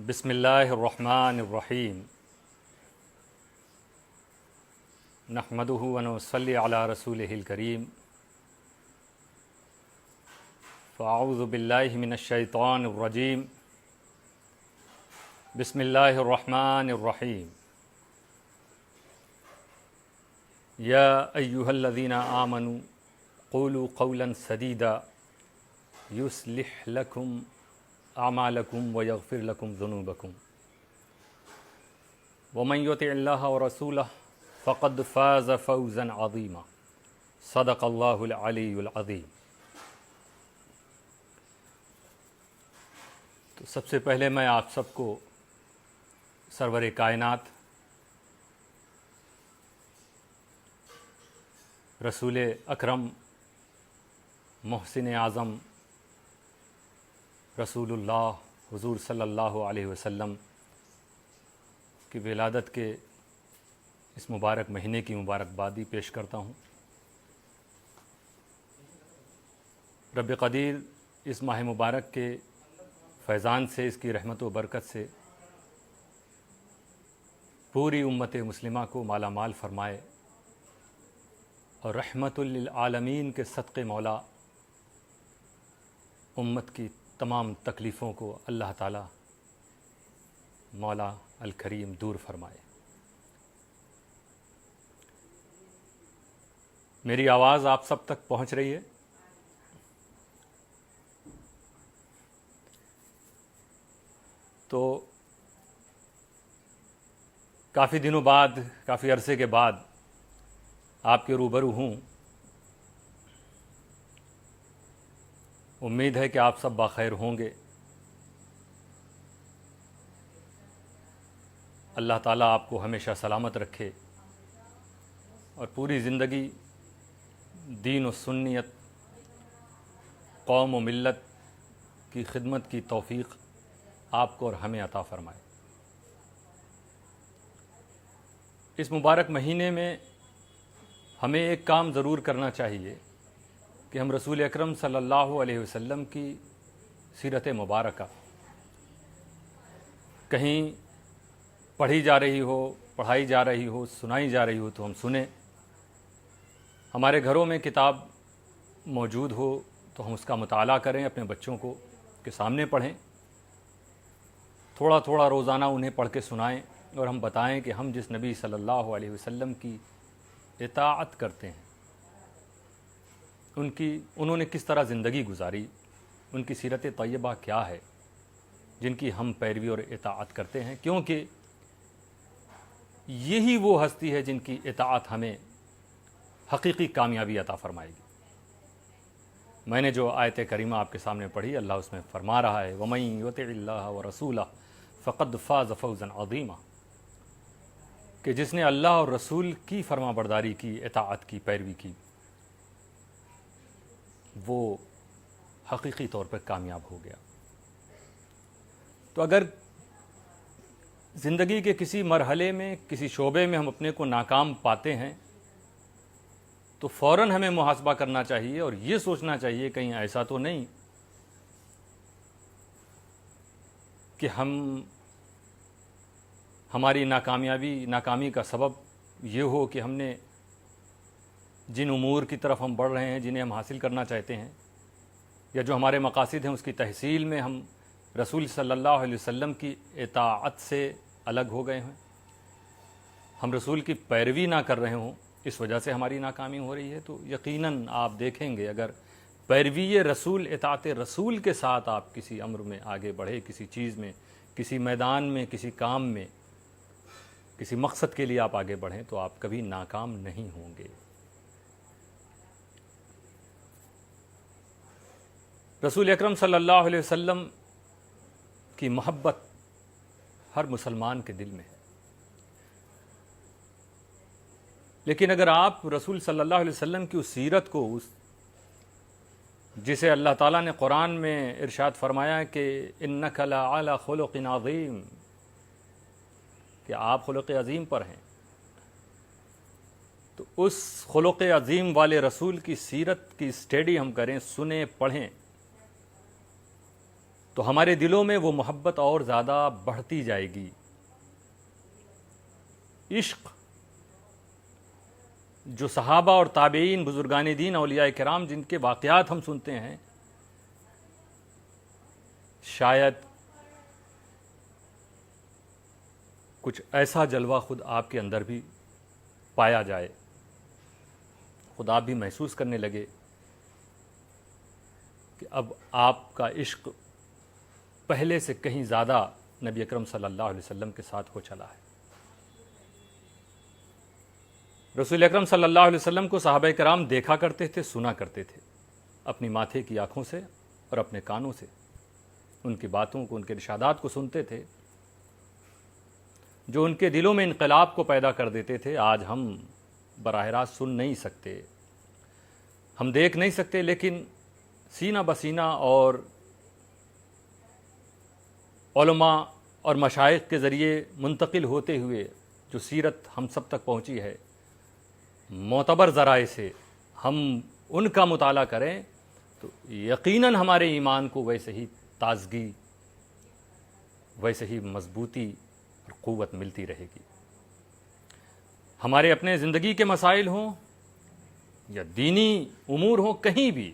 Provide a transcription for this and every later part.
بسم اللہ الرحمن الرحیم نحمدہ ونصلی علی رسولہ الکریم فاعوذ باللہ من الشیطان الرجیم بسم اللہ الرحمن الرحیم یا ایہا الذین آمنوا قولوا قولا سدیدا یصلح لکم اعمالکم ویغفر لکم ذنوبکم ومن یطع اللہ ورسولہ فقد فاز فوزا عظیما صدق اللہ العلی العظیم۔ تو سب سے پہلے میں آپ سب کو سرور کائنات رسول اکرم محسن اعظم رسول اللہ حضور صلی اللہ علیہ وسلم کی ولادت کے اس مبارک مہینے کی مبارکبادی پیش کرتا ہوں۔ رب قدیر اس ماہ مبارک کے فیضان سے، اس کی رحمت و برکت سے پوری امت مسلمہ کو مالا مال فرمائے، اور رحمت للعالمین کے صدقے مولا امت کی تمام تکلیفوں کو اللہ تعالی مولا الکریم دور فرمائے۔ میری آواز آپ سب تک پہنچ رہی ہے؟ تو کافی دنوں بعد، کافی عرصے کے بعد آپ کے روبرو ہوں۔ امید ہے کہ آپ سب بخیر ہوں گے۔ اللہ تعالیٰ آپ کو ہمیشہ سلامت رکھے اور پوری زندگی دین و سنیت، قوم و ملت کی خدمت کی توفیق آپ کو اور ہمیں عطا فرمائے۔ اس مبارک مہینے میں ہمیں ایک کام ضرور کرنا چاہیے کہ ہم رسول اکرم صلی اللہ علیہ وسلم کی سیرت مبارکہ کہیں پڑھی جا رہی ہو، پڑھائی جا رہی ہو، سنائی جا رہی ہو تو ہم سنیں۔ ہمارے گھروں میں کتاب موجود ہو تو ہم اس کا مطالعہ کریں، اپنے بچوں کو کے سامنے پڑھیں، تھوڑا تھوڑا روزانہ انہیں پڑھ کے سنائیں، اور ہم بتائیں کہ ہم جس نبی صلی اللہ علیہ وسلم کی اطاعت کرتے ہیں، انہوں نے کس طرح زندگی گزاری، ان کی سیرت طیبہ کیا ہے جن کی ہم پیروی اور اطاعت کرتے ہیں، کیونکہ یہی وہ ہستی ہے جن کی اطاعت ہمیں حقیقی کامیابی عطا فرمائے گی۔ میں نے جو آیت کریمہ آپ کے سامنے پڑھی، اللہ اس میں فرما رہا ہے وَمَن یُطِعِ اللَّهَ وَرَسُولَهُ فَقَدْ فَازَ فَوْزًا عَظِیمًا، کہ جس نے اللہ اور رسول کی فرما برداری کی، اطاعت کی، پیروی کی، وہ حقیقی طور پر کامیاب ہو گیا۔ تو اگر زندگی کے کسی مرحلے میں، کسی شعبے میں ہم اپنے کو ناکام پاتے ہیں تو فوراً ہمیں محاسبہ کرنا چاہیے اور یہ سوچنا چاہیے کہیں ایسا تو نہیں کہ ہماری ناکامی کا سبب یہ ہو کہ ہم نے جن امور کی طرف ہم بڑھ رہے ہیں، جنہیں ہم حاصل کرنا چاہتے ہیں، یا جو ہمارے مقاصد ہیں، اس کی تحصیل میں ہم رسول صلی اللہ علیہ وسلم کی اطاعت سے الگ ہو گئے ہیں، ہم رسول کی پیروی نہ کر رہے ہوں، اس وجہ سے ہماری ناکامی ہو رہی ہے۔ تو یقیناً آپ دیکھیں گے اگر پیروی رسول، اطاعت رسول کے ساتھ آپ کسی امر میں آگے بڑھے، کسی چیز میں، کسی میدان میں، کسی کام میں، کسی مقصد کے لیے آپ آگے بڑھیں تو آپ کبھی ناکام نہیں ہوں گے۔ رسول اکرم صلی اللہ علیہ وسلم کی محبت ہر مسلمان کے دل میں ہے، لیکن اگر آپ رسول صلی اللہ علیہ وسلم کی اس سیرت کو، جسے اللہ تعالیٰ نے قرآن میں ارشاد فرمایا کہ اِنَّكَ لَعَلَىٰ خُلُقٍ عَظِيمٍ، کہ آپ خلق عظیم پر ہیں، تو اس خلق عظیم والے رسول کی سیرت کی اسٹڈی ہم کریں، سنیں، پڑھیں، تو ہمارے دلوں میں وہ محبت اور زیادہ بڑھتی جائے گی. عشق جو صحابہ اور تابعین، بزرگان دین، اولیاء کرام جن کے واقعات ہم سنتے ہیں، شاید کچھ ایسا جلوہ خود آپ کے اندر بھی پایا جائے، خود آپ بھی محسوس کرنے لگے کہ اب آپ کا عشق پہلے سے کہیں زیادہ نبی اکرم صلی اللہ علیہ وسلم کے ساتھ ہو چلا ہے. رسول اکرم صلی اللہ علیہ وسلم کو صحابہ کرام دیکھا کرتے تھے، سنا کرتے تھے، اپنی ماتھے کی آنکھوں سے اور اپنے کانوں سے ان کی باتوں کو، ان کے ارشادات کو سنتے تھے، جو ان کے دلوں میں انقلاب کو پیدا کر دیتے تھے. آج ہم براہ راست سن نہیں سکتے، ہم دیکھ نہیں سکتے، لیکن سینہ بسینہ اور علماء اور مشائخ کے ذریعے منتقل ہوتے ہوئے جو سیرت ہم سب تک پہنچی ہے، معتبر ذرائع سے ہم ان کا مطالعہ کریں تو یقیناً ہمارے ایمان کو ویسے ہی تازگی، ویسے ہی مضبوطی اور قوت ملتی رہے گی. ہمارے اپنے زندگی کے مسائل ہوں یا دینی امور ہوں، کہیں بھی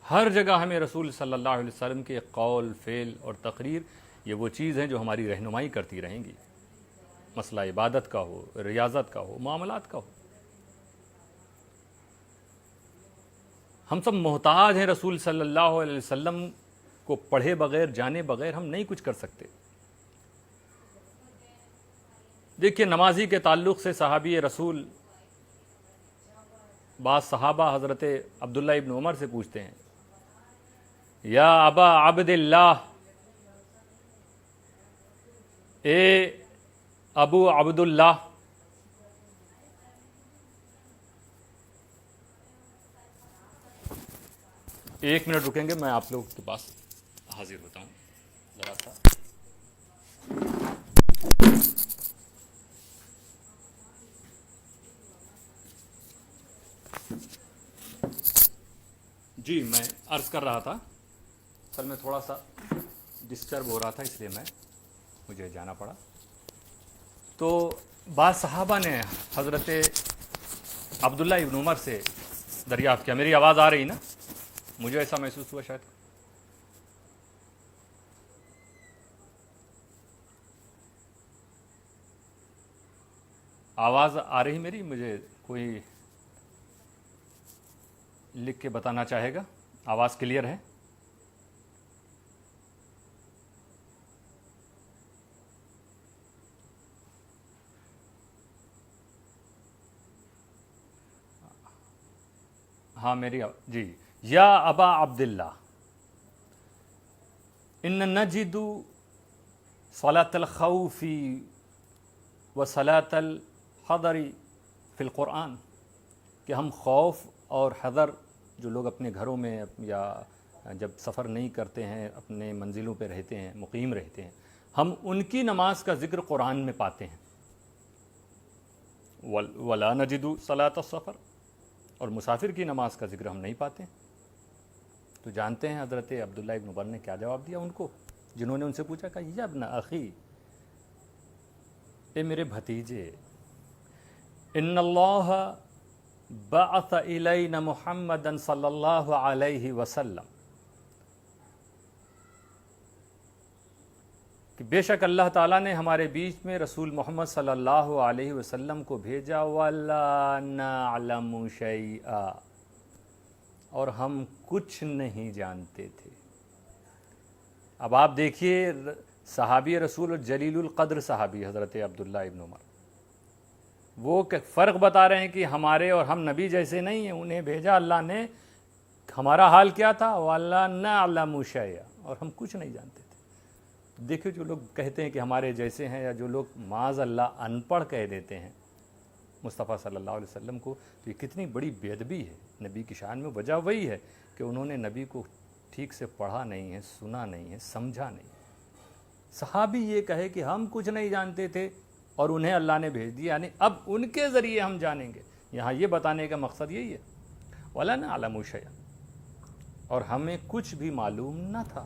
ہر جگہ ہمیں رسول صلی اللہ علیہ وسلم کے قول، فعل اور تقریر، یہ وہ چیز ہیں جو ہماری رہنمائی کرتی رہیں گی. مسئلہ عبادت کا ہو، ریاضت کا ہو، معاملات کا ہو. ہم سب محتاج ہیں رسول صلی اللہ علیہ وسلم کو پڑھے بغیر، جانے بغیر ہم نہیں کچھ کر سکتے. دیکھیے نمازی کے تعلق سے صحابی رسول بعض صحابہ حضرت عبداللہ ابن عمر سے پوچھتے ہیں، یا ابا عبد اللہ، اے ابو عبداللہ، ایک منٹ رکیں گے، میں آپ لوگوں کے پاس حاضر ہوتا ہوں ذرا سا. جی میں عرض کر رہا تھا، اصل میں تھوڑا سا ڈسٹرب ہو رہا تھا، اس لیے مجھے جانا پڑا. تو بعض صحابہ نے حضرت عبداللہ ابن عمر سے دریافت کیا. میری آواز آ رہی نا؟ مجھے ایسا محسوس ہوا شاید. آواز آ رہی میری؟ مجھے کوئی لکھ کے بتانا چاہے گا. آواز کلیئر ہے؟ ہاں میری جی. یا ابا عبداللہ، ان نجد صلاة الخوف و صلاة الحضر فی القرآن، کہ ہم خوف اور حضر جو لوگ اپنے گھروں میں یا جب سفر نہیں کرتے ہیں، اپنے منزلوں پہ رہتے ہیں، مقیم رہتے ہیں، ہم ان کی نماز کا ذکر قرآن میں پاتے ہیں. ولا نجد صلاة السفر، اور مسافر کی نماز کا ذکر ہم نہیں پاتے. تو جانتے ہیں حضرت عبداللہ ابن عمر نے کیا جواب دیا ان کو، جنہوں نے ان سے پوچھا کہ یا ابن اخی، اے میرے بھتیجے، ان اللہ بعث الینا محمدا صلی اللہ علیہ وسلم، کہ بے شک اللہ تعالیٰ نے ہمارے بیچ میں رسول محمد صلی اللہ علیہ وسلم کو بھیجا، وَلَا نَعْلَمُ شَيْئًا، اور ہم کچھ نہیں جانتے تھے. اب آپ دیکھیے صحابی رسول اور جلیل القدر صحابی حضرت عبداللہ ابن عمر، وہ فرق بتا رہے ہیں کہ ہمارے اور ہم نبی جیسے نہیں ہیں، انہیں بھیجا اللہ نے. ہمارا حال کیا تھا؟ وَلَا نَعْلَمُ شَيْئًا، اور ہم کچھ نہیں جانتے تھے. دیکھیں جو لوگ کہتے ہیں کہ ہمارے جیسے ہیں، یا جو لوگ معاذ اللہ ان پڑھ کہہ دیتے ہیں مصطفیٰ صلی اللہ علیہ وسلم کو، تو یہ کتنی بڑی بے ادبی ہے نبی کی شان میں. وجہ وہی ہے کہ انہوں نے نبی کو ٹھیک سے پڑھا نہیں ہے، سنا نہیں ہے، سمجھا نہیں. صحابی یہ کہے کہ ہم کچھ نہیں جانتے تھے اور انہیں اللہ نے بھیج دیا، یعنی اب ان کے ذریعے ہم جانیں گے. یہاں یہ بتانے کا مقصد یہی ہے، وَلَا نَعْلَمُ شَيْئًا، اور ہمیں کچھ بھی معلوم نہ تھا.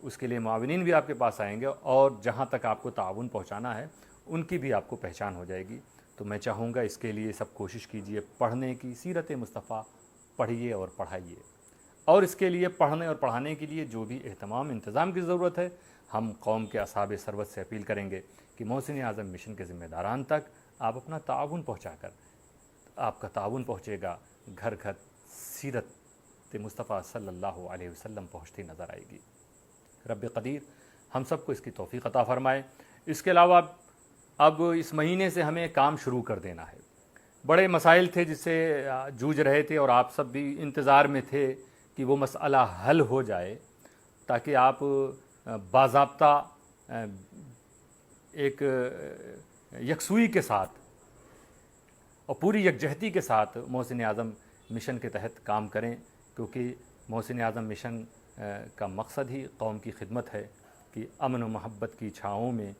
اس کے لیے معاونین بھی آپ کے پاس آئیں گے اور جہاں تک آپ کو تعاون پہنچانا ہے ان کی بھی آپ کو پہچان ہو جائے گی۔ تو میں چاہوں گا اس کے لیے سب کوشش کیجئے پڑھنے کی، سیرت مصطفیٰ پڑھیے اور پڑھائیے، اور اس کے لیے پڑھنے اور پڑھانے کے لیے جو بھی اہتمام انتظام کی ضرورت ہے ہم قوم کے اصحاب ثروت سے اپیل کریں گے کہ محسن اعظم مشن کے ذمہ داران تک آپ اپنا تعاون پہنچا کر، آپ کا تعاون پہنچے گا، گھر گھر سیرت مصطفیٰ صلی اللہ علیہ وسلم پہنچتی نظر آئے گی۔ رب قدیر ہم سب کو اس کی توفیق عطا فرمائے۔ اس کے علاوہ اب اس مہینے سے ہمیں کام شروع کر دینا ہے۔ بڑے مسائل تھے جس سے جوجھ رہے تھے اور آپ سب بھی انتظار میں تھے کہ وہ مسئلہ حل ہو جائے تاکہ آپ باضابطہ ایک یکسوئی کے ساتھ اور پوری یکجہتی کے ساتھ محسن اعظم مشن کے تحت کام کریں، کیونکہ محسن اعظم مشن کا مقصد ہی قوم کی خدمت ہے کہ امن و محبت کی چھاؤں میں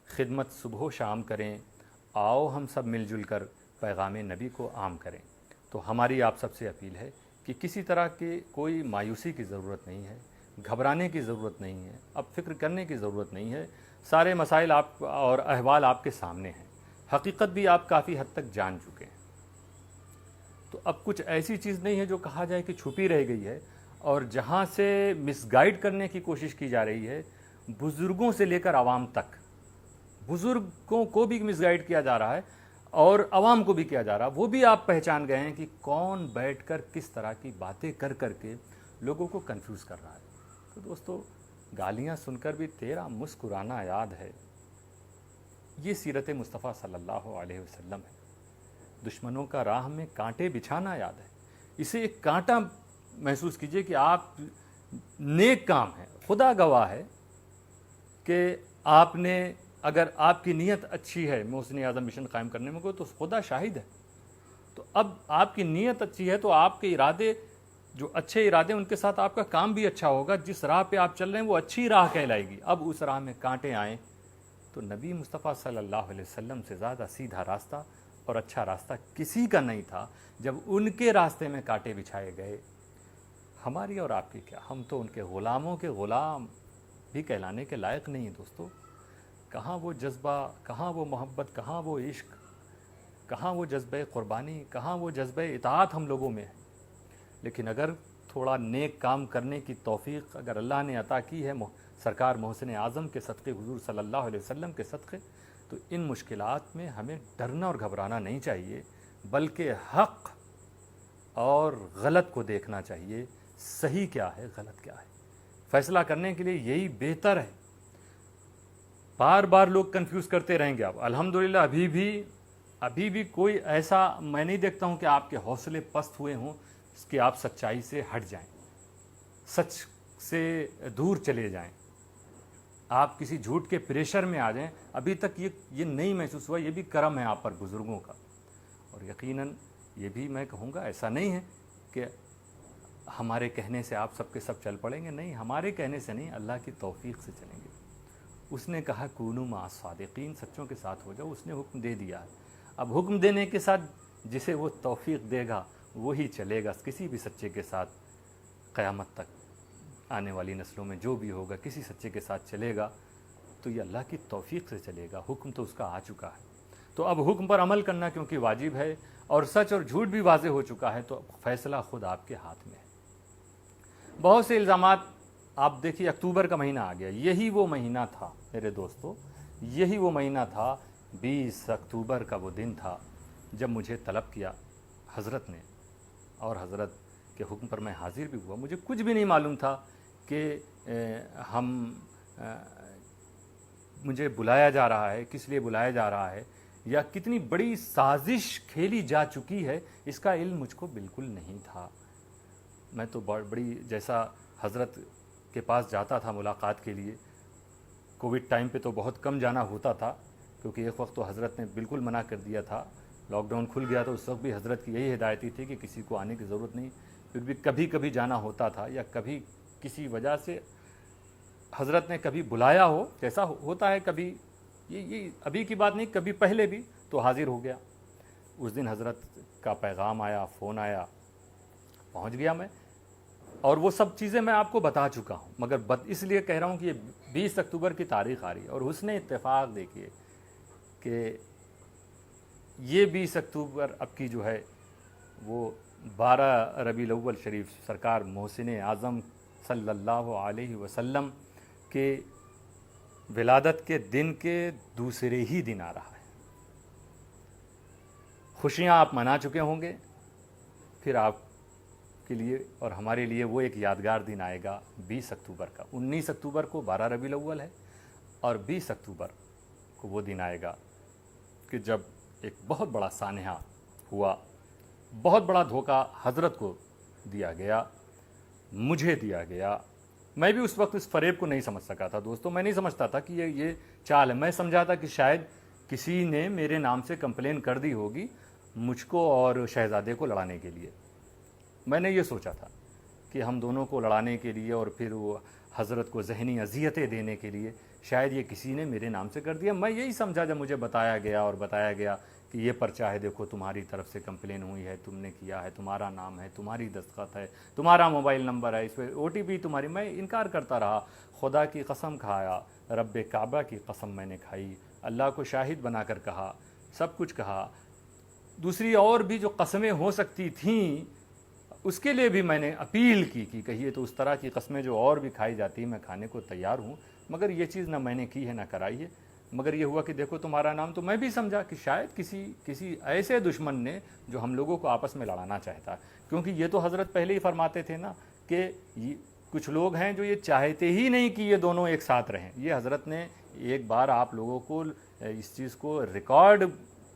خدمت صبح و شام کریں، آؤ ہم سب مل جل کر پیغام نبی کو عام کریں۔ تو ہماری آپ سب سے اپیل ہے کہ کسی طرح کی کوئی مایوسی کی ضرورت نہیں ہے، گھبرانے کی ضرورت نہیں ہے، اب فکر کرنے کی ضرورت نہیں ہے۔ سارے مسائل آپ اور احوال آپ کے سامنے ہیں، حقیقت بھی آپ کافی حد تک جان چکے ہیں۔ تو اب کچھ ایسی چیز نہیں ہے جو کہا جائے کہ چھپی رہ گئی ہے، اور جہاں سے مس گائیڈ کرنے کی کوشش کی جا رہی ہے بزرگوں سے لے کر عوام تک، بزرگوں کو بھی مس گائیڈ کیا جا رہا ہے اور عوام کو بھی کیا جا رہا ہے، وہ بھی آپ پہچان گئے ہیں کہ کون بیٹھ کر کس طرح کی باتیں کر کر کے لوگوں کو کنفیوز کر رہا ہے۔ تو دوستو، گالیاں سن کر بھی تیرا مسکرانا یاد ہے، یہ سیرت مصطفیٰ صلی اللہ علیہ وسلم ہے۔ دشمنوں کا راہ میں کانٹے بچھانا یاد ہے، اسے ایک کانٹا محسوس کیجئے کہ آپ نیک کام ہے، خدا گواہ ہے کہ آپ نے، اگر آپ کی نیت اچھی ہے محسن اعظم مشن قائم کرنے میں، تو خدا شاہد ہے۔ تو اب آپ کی نیت اچھی ہے تو آپ کے ارادے، جو اچھے ارادے، ان کے ساتھ آپ کا کام بھی اچھا ہوگا۔ جس راہ پہ آپ چل رہے ہیں وہ اچھی راہ کہلائے گی۔ اب اس راہ میں کانٹے آئیں تو نبی مصطفیٰ صلی اللہ علیہ وسلم سے زیادہ سیدھا راستہ اور اچھا راستہ کسی کا نہیں تھا جب ان کے راستے میں کانٹے بچھائے گئے۔ ہماری اور آپ کی کیا، ہم تو ان کے غلاموں کے غلام بھی کہلانے کے لائق نہیں ہیں دوستو۔ کہاں وہ جذبہ، کہاں وہ محبت، کہاں وہ عشق، کہاں وہ جذبہ قربانی، کہاں وہ جذبہ اطاعت ہم لوگوں میں ہے۔ لیکن اگر تھوڑا نیک کام کرنے کی توفیق اگر اللہ نے عطا کی ہے سرکار محسن اعظم کے صدقے، حضور صلی اللہ علیہ وسلم کے صدقے، تو ان مشکلات میں ہمیں ڈرنا اور گھبرانا نہیں چاہیے، بلکہ حق اور غلط کو دیکھنا چاہیے، صحیح کیا ہے غلط کیا ہے، فیصلہ کرنے کے لیے یہی بہتر ہے۔ بار بار لوگ کنفیوز کرتے رہیں گے۔ اب الحمدللہ ابھی بھی کوئی ایسا میں نہیں دیکھتا ہوں کہ آپ کے حوصلے پست ہوئے ہوں کہ آپ سچائی سے ہٹ جائیں، سچ سے دور چلے جائیں، آپ کسی جھوٹ کے پریشر میں آ جائیں۔ ابھی تک یہ نہیں محسوس ہوا۔ یہ بھی کرم ہے آپ پر بزرگوں کا، اور یقیناً یہ بھی میں کہوں گا ایسا نہیں ہے کہ ہمارے کہنے سے آپ سب کے سب چل پڑیں گے، نہیں، ہمارے کہنے سے نہیں، اللہ کی توفیق سے چلیں گے۔ اس نے کہا کونوا مع الصادقین، سچوں کے ساتھ ہو جاؤ، اس نے حکم دے دیا ہے۔ اب حکم دینے کے ساتھ جسے وہ توفیق دے گا وہی چلے گا کسی بھی سچے کے ساتھ۔ قیامت تک آنے والی نسلوں میں جو بھی ہوگا کسی سچے کے ساتھ چلے گا تو یہ اللہ کی توفیق سے چلے گا، حکم تو اس کا آ چکا ہے۔ تو اب حکم پر عمل کرنا کیونکہ واجب ہے، اور سچ اور جھوٹ بھی واضح ہو چکا ہے، تو فیصلہ خود آپ کے ہاتھ میں ہے۔ بہت سے الزامات، آپ دیکھیے اکتوبر کا مہینہ آ گیا، یہی وہ مہینہ تھا میرے دوستو، یہی وہ مہینہ تھا، 20 اکتوبر کا وہ دن تھا جب مجھے طلب کیا حضرت نے، اور حضرت کے حکم پر میں حاضر بھی ہوا۔ مجھے کچھ بھی نہیں معلوم تھا کہ مجھے بلایا جا رہا ہے، کس لیے بلایا جا رہا ہے، یا کتنی بڑی سازش کھیلی جا چکی ہے، اس کا علم مجھ کو بالکل نہیں تھا۔ میں تو بڑی جیسا حضرت کے پاس جاتا تھا ملاقات کے لیے، کووڈ ٹائم پہ تو بہت کم جانا ہوتا تھا، کیونکہ ایک وقت تو حضرت نے بالکل منع کر دیا تھا، لاک ڈاؤن کھل گیا تو اس وقت بھی حضرت کی یہی ہدایتی تھی کہ کسی کو آنے کی ضرورت نہیں، پھر بھی کبھی کبھی جانا ہوتا تھا، یا کبھی کسی وجہ سے حضرت نے کبھی بلایا ہو، جیسا ہوتا ہے کبھی، یہ ابھی کی بات نہیں، کبھی پہلے بھی، تو حاضر ہو گیا۔ اس دن حضرت کا پیغام آیا، فون آیا، پہنچ گیا میں۔ اور وہ سب چیزیں میں آپ کو بتا چکا ہوں، مگر اس لیے کہہ رہا ہوں کہ یہ 20 اکتوبر کی تاریخ آ رہی ہے، اور حسن اتفاق دیکھیے کہ یہ 20 اکتوبر اب کی جو ہے وہ 12 ربیع الاول شریف سرکار محسن اعظم صلی اللہ علیہ وسلم کے ولادت کے دن کے دوسرے ہی دن آ رہا ہے۔ خوشیاں آپ منا چکے ہوں گے، پھر آپ کے لیے اور ہمارے لیے وہ ایک یادگار دن آئے گا 20 اکتوبر کا۔ 19 اکتوبر کو 12 ربیع الاول ہے، اور 20 اکتوبر کو وہ دن آئے گا کہ جب ایک بہت بڑا سانحہ ہوا، بہت بڑا دھوکہ حضرت کو دیا گیا، مجھے دیا گیا۔ میں بھی اس وقت اس فریب کو نہیں سمجھ سکا تھا دوستو، میں نہیں سمجھتا تھا کہ یہ چال ہے۔ میں سمجھا تھا کہ شاید کسی نے میرے نام سے کمپلین کر دی ہوگی مجھ کو اور شہزادے کو لڑانے کے لیے۔ میں نے یہ سوچا تھا کہ ہم دونوں کو لڑانے کے لیے اور پھر وہ حضرت کو ذہنی اذیتیں دینے کے لیے شاید یہ کسی نے میرے نام سے کر دیا۔ میں یہی سمجھا جب مجھے بتایا گیا کہ یہ پرچہ ہے، دیکھو تمہاری طرف سے کمپلین ہوئی ہے، تم نے کیا ہے، تمہارا نام ہے، تمہاری دستخط ہے، تمہارا موبائل نمبر ہے، اس پہ OTP تمہاری۔ میں انکار کرتا رہا، خدا کی قسم کھایا، رب کعبہ کی قسم میں نے کھائی، اللہ کو شاہد بنا کر کہا، سب کچھ کہا۔ دوسری اور بھی جو قسمیں ہو سکتی تھیں اس کے لیے بھی میں نے اپیل کی کہ کہیے تو اس طرح کی قسمیں جو اور بھی کھائی جاتی ہیں میں کھانے کو تیار ہوں، مگر یہ چیز نہ میں نے کی ہے نہ کرائی ہے۔ مگر یہ ہوا کہ دیکھو تمہارا نام، تو میں بھی سمجھا کہ شاید کسی ایسے دشمن نے جو ہم لوگوں کو آپس میں لڑانا چاہتا ہے، کیونکہ یہ تو حضرت پہلے ہی فرماتے تھے نا کہ کچھ لوگ ہیں جو یہ چاہتے ہی نہیں کہ یہ دونوں ایک ساتھ رہیں۔ یہ حضرت نے ایک بار آپ لوگوں کو اس چیز کو ریکارڈ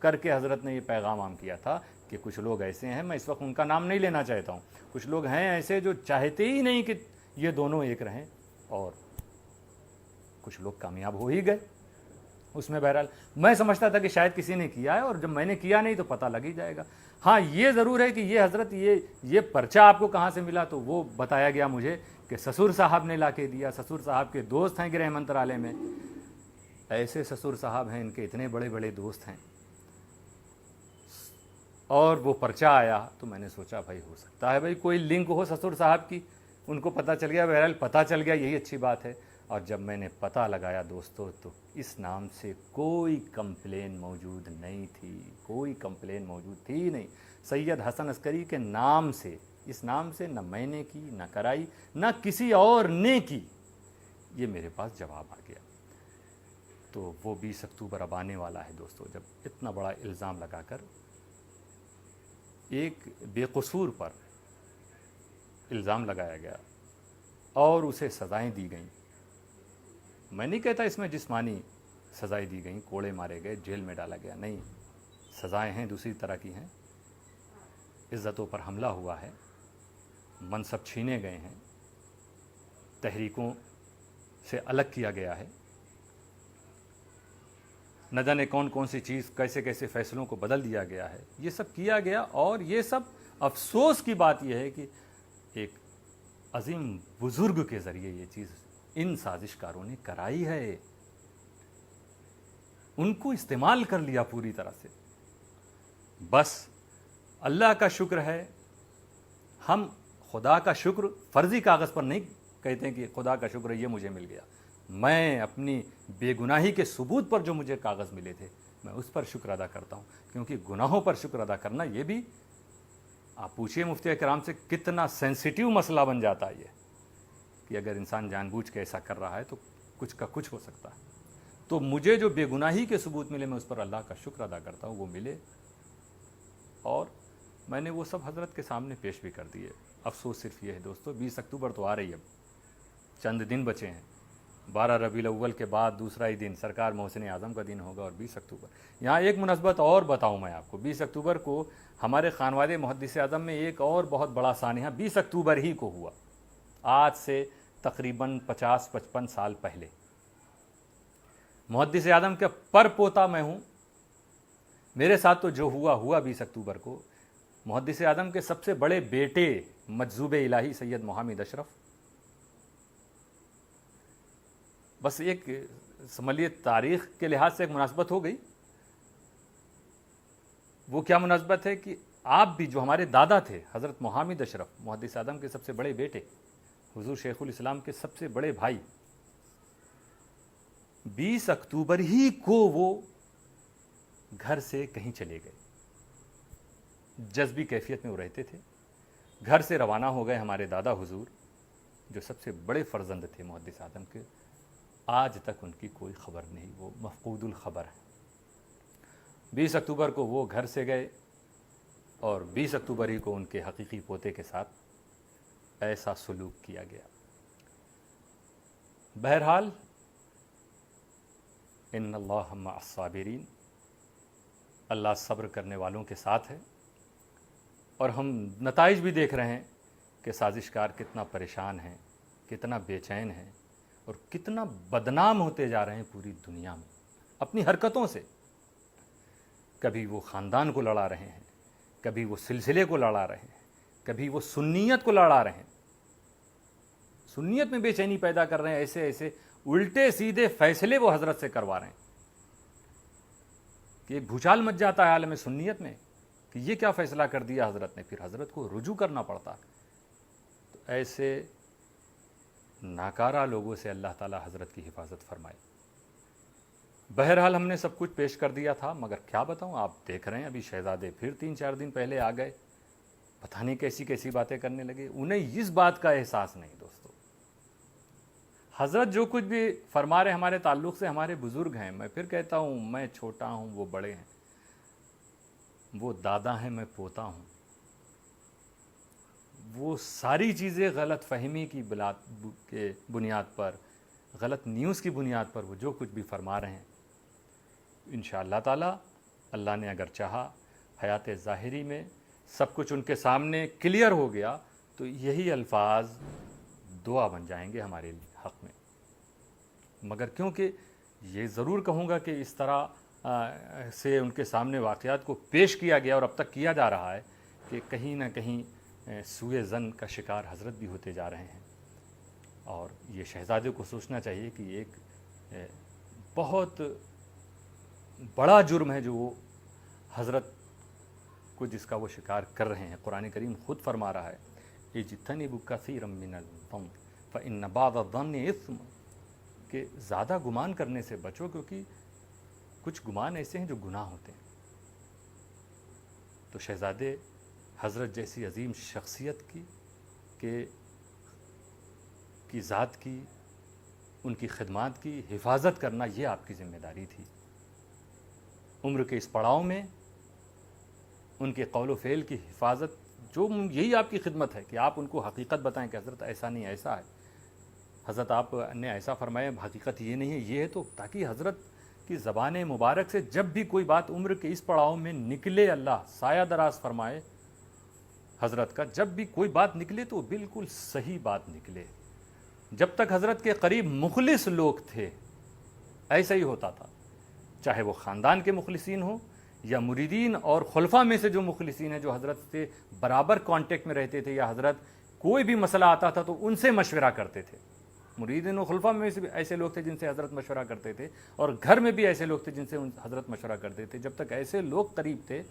کر کے حضرت نے یہ پیغام عام کیا تھا کہ کچھ لوگ ایسے ہیں، میں اس وقت ان کا نام نہیں لینا چاہتا ہوں، کچھ لوگ ہیں ایسے جو چاہتے ہی نہیں کہ یہ دونوں ایک رہیں، اور کچھ لوگ کامیاب ہو ہی گئے اس میں۔ بہرحال میں سمجھتا تھا کہ شاید کسی نے کیا ہے، اور جب میں نے کیا نہیں تو پتہ لگ ہی جائے گا۔ ہاں یہ ضرور ہے کہ یہ حضرت یہ پرچہ آپ کو کہاں سے ملا، تو وہ بتایا گیا مجھے کہ سسر صاحب نے لا کے دیا۔ سسر صاحب کے دوست ہیں گرہ منترالے میں، ایسے سسر صاحب ہیں، ان کے اتنے بڑے بڑے دوست ہیں، اور وہ پرچہ آیا تو میں نے سوچا بھائی ہو سکتا ہے بھائی کوئی لنک ہو سسر صاحب کی، ان کو پتہ چل گیا۔ بہرحال پتہ چل گیا، یہی اچھی بات ہے۔ اور جب میں نے پتہ لگایا دوستو تو اس نام سے کوئی کمپلین موجود نہیں تھی، کوئی کمپلین موجود تھی نہیں۔ سید حسن عسکری کے نام سے، اس نام سے نہ میں نے کی، نہ کرائی، نہ کسی اور نے کی۔ یہ میرے پاس جواب آ گیا۔ تو وہ 20 اکتوبر اب آنے والا ہے دوستو، جب اتنا بڑا الزام لگا کر ایک بے قصور پر الزام لگایا گیا اور اسے سزائیں دی گئیں۔ میں نہیں کہتا اس میں جسمانی سزائیں دی گئیں، کوڑے مارے گئے، جیل میں ڈالا گیا، نہیں، سزائیں ہیں دوسری طرح کی ہیں۔ عزتوں پر حملہ ہوا ہے، منصب چھینے گئے ہیں، تحریکوں سے الگ کیا گیا ہے، نہ جانے کون کون سی چیز، کیسے کیسے فیصلوں کو بدل دیا گیا ہے، یہ سب کیا گیا۔ اور یہ سب افسوس کی بات یہ ہے کہ ایک عظیم بزرگ کے ذریعے یہ چیز ان سازش کاروں نے کرائی ہے، ان کو استعمال کر لیا پوری طرح سے۔ بس اللہ کا شکر ہے، ہم خدا کا شکر فرضی کاغذ پر نہیں کہتے ہیں کہ خدا کا شکر ہے یہ مجھے مل گیا۔ میں اپنی بے گناہی کے ثبوت پر جو مجھے کاغذ ملے تھے میں اس پر شکر ادا کرتا ہوں، کیونکہ گناہوں پر شکر ادا کرنا یہ بھی آپ پوچھئے مفتی کرام سے کتنا سینسیٹیو مسئلہ بن جاتا ہے یہ، کہ اگر انسان جان بوجھ کے ایسا کر رہا ہے تو کچھ کا کچھ ہو سکتا ہے۔ تو مجھے جو بے گناہی کے ثبوت ملے میں اس پر اللہ کا شکر ادا کرتا ہوں، وہ ملے، اور میں نے وہ سب حضرت کے سامنے پیش بھی کر دیے۔ افسوس صرف یہ ہے دوستو، 20 اکتوبر تو آ رہی ہے، چند دن بچے ہیں۔ 12 ربیع الاول کے بعد دوسرا ہی دن سرکار محسن اعظم کا دن ہوگا، اور 20 اکتوبر۔ یہاں ایک مناسبت اور بتاؤں میں آپ کو، 20 اکتوبر کو ہمارے خانوادے محدث اعظم میں ایک اور بہت بڑا سانحہ 20 اکتوبر ہی کو ہوا، آج سے تقریباً 50-55 سال پہلے۔ محدث اعظم کا پر پوتا میں ہوں، میرے ساتھ تو جو ہوا 20 اکتوبر کو۔ محدث اعظم کے سب سے بڑے بیٹے مجذوب الہی سید محمد اشرف، بس ایک سمجھیے تاریخ کے لحاظ سے ایک مناسبت ہو گئی۔ وہ کیا مناسبت ہے کہ آپ بھی جو ہمارے دادا تھے حضرت محمد اشرف محدث اعظم کے سب سے بڑے بیٹے، حضور شیخ الاسلام کے سب سے بڑے بھائی، 20 اکتوبر ہی کو وہ گھر سے کہیں چلے گئے، جذبی کیفیت میں وہ رہتے تھے، گھر سے روانہ ہو گئے ہمارے دادا حضور جو سب سے بڑے فرزند تھے محدث اعظم کے، آج تک ان کی کوئی خبر نہیں، وہ مفقود الخبر ہیں۔ 20 اکتوبر کو وہ گھر سے گئے اور 20 اکتوبر ہی کو ان کے حقیقی پوتے کے ساتھ ایسا سلوک کیا گیا۔ بہرحال ان اللہ مع الصابرین، اللہ صبر کرنے والوں کے ساتھ ہے، اور ہم نتائج بھی دیکھ رہے ہیں کہ سازشکار کتنا پریشان ہیں، کتنا بے چین ہیں، اور کتنا بدنام ہوتے جا رہے ہیں پوری دنیا میں اپنی حرکتوں سے۔ کبھی وہ خاندان کو لڑا رہے ہیں، کبھی وہ سلسلے کو لڑا رہے ہیں، کبھی وہ سنیت کو لڑا رہے ہیں، سنیت میں بے چینی پیدا کر رہے ہیں، ایسے ایسے الٹے سیدھے فیصلے وہ حضرت سے کروا رہے ہیں کہ ایک بھوچال مچ جاتا ہے عالم سنیت میں کہ یہ کیا فیصلہ کر دیا حضرت نے، پھر حضرت کو رجوع کرنا پڑتا۔ تو ایسے ناکارہ لوگوں سے اللہ تعالی حضرت کی حفاظت فرمائے۔ بہرحال ہم نے سب کچھ پیش کر دیا تھا، مگر کیا بتاؤں، آپ دیکھ رہے ہیں ابھی شہزادے پھر 3-4 دن پہلے آ گئے، پتہ نہیں کیسی کیسی باتیں کرنے لگے، انہیں اس بات کا احساس نہیں۔ دوستو، حضرت جو کچھ بھی فرما رہے ہمارے تعلق سے، ہمارے بزرگ ہیں، میں پھر کہتا ہوں میں چھوٹا ہوں، وہ بڑے ہیں، وہ دادا ہیں، میں پوتا ہوں، وہ ساری چیزیں غلط فہمی کی بنیاد پر، غلط نیوز کی بنیاد پر وہ جو کچھ بھی فرما رہے ہیں، انشاءاللہ تعالی اللہ نے اگر چاہا حیات ظاہری میں سب کچھ ان کے سامنے کلیئر ہو گیا تو یہی الفاظ دعا بن جائیں گے ہمارے حق میں۔ مگر کیونکہ یہ ضرور کہوں گا کہ اس طرح سے ان کے سامنے واقعات کو پیش کیا گیا اور اب تک کیا جا رہا ہے کہ کہیں نہ کہیں سوء ظن کا شکار حضرت بھی ہوتے جا رہے ہیں، اور یہ شہزادے کو سوچنا چاہیے کہ ایک بہت بڑا جرم ہے جو وہ حضرت کو جس کا وہ شکار کر رہے ہیں۔ قرآن کریم خود فرما رہا ہے اجتنبوا کثیرا من الظن فإن بعض الظن اثم، کہ زیادہ گمان کرنے سے بچو، کیونکہ کچھ گمان ایسے ہیں جو گناہ ہوتے ہیں۔ تو شہزادے حضرت جیسی عظیم شخصیت کی ذات کی، ان کی خدمات کی حفاظت کرنا یہ آپ کی ذمہ داری تھی۔ عمر کے اس پڑاؤ میں ان کے قول و فعل کی حفاظت، جو یہی آپ کی خدمت ہے کہ آپ ان کو حقیقت بتائیں کہ حضرت ایسا نہیں، ایسا ہے، حضرت آپ نے ایسا فرمایا، حقیقت یہ نہیں ہے، یہ ہے، تو تاکہ حضرت کی زبان مبارک سے جب بھی کوئی بات عمر کے اس پڑاؤ میں نکلے، اللہ سایہ دراز فرمائے حضرت کا، جب بھی کوئی بات نکلے تو بالکل صحیح بات نکلے۔ جب تک حضرت کے قریب مخلص لوگ تھے ایسا ہی ہوتا تھا، چاہے وہ خاندان کے مخلصین ہوں یا مریدین اور خلفاء میں سے جو مخلصین ہیں جو حضرت سے برابر کانٹیکٹ میں رہتے تھے، یا حضرت کوئی بھی مسئلہ آتا تھا تو ان سے مشورہ کرتے تھے۔ مریدین و خلفاء میں سے بھی ایسے لوگ تھے جن سے حضرت مشورہ کرتے تھے، اور گھر میں بھی ایسے لوگ تھے جن سے حضرت مشورہ کرتے تھے۔ جب تک ایسے لوگ قریب تھے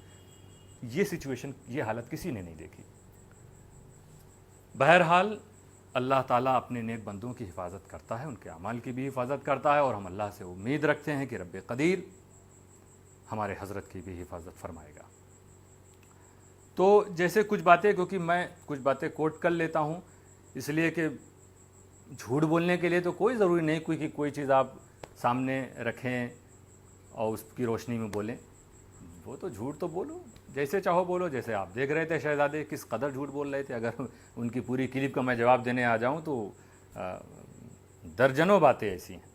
یہ سچویشن، یہ حالت کسی نے نہیں دیکھی۔ بہرحال اللہ تعالیٰ اپنے نیک بندوں کی حفاظت کرتا ہے، ان کے اعمال کی بھی حفاظت کرتا ہے، اور ہم اللہ سے امید رکھتے ہیں کہ رب قدیر ہمارے حضرت کی بھی حفاظت فرمائے گا۔ تو جیسے کچھ باتیں، کیونکہ میں کچھ باتیں کوٹ کر لیتا ہوں، اس لیے کہ جھوٹ بولنے کے لیے تو کوئی ضروری نہیں کہ کوئی چیز آپ سامنے رکھیں اور اس کی روشنی میں بولیں، وہ تو جھوٹ تو بولو، جیسے چاہو بولو۔ جیسے آپ دیکھ رہے تھے شہزادے کس قدر جھوٹ بول رہے تھے، اگر ان کی پوری کلپ کا میں جواب دینے آ جاؤں تو درجنوں باتیں ایسی ہیں،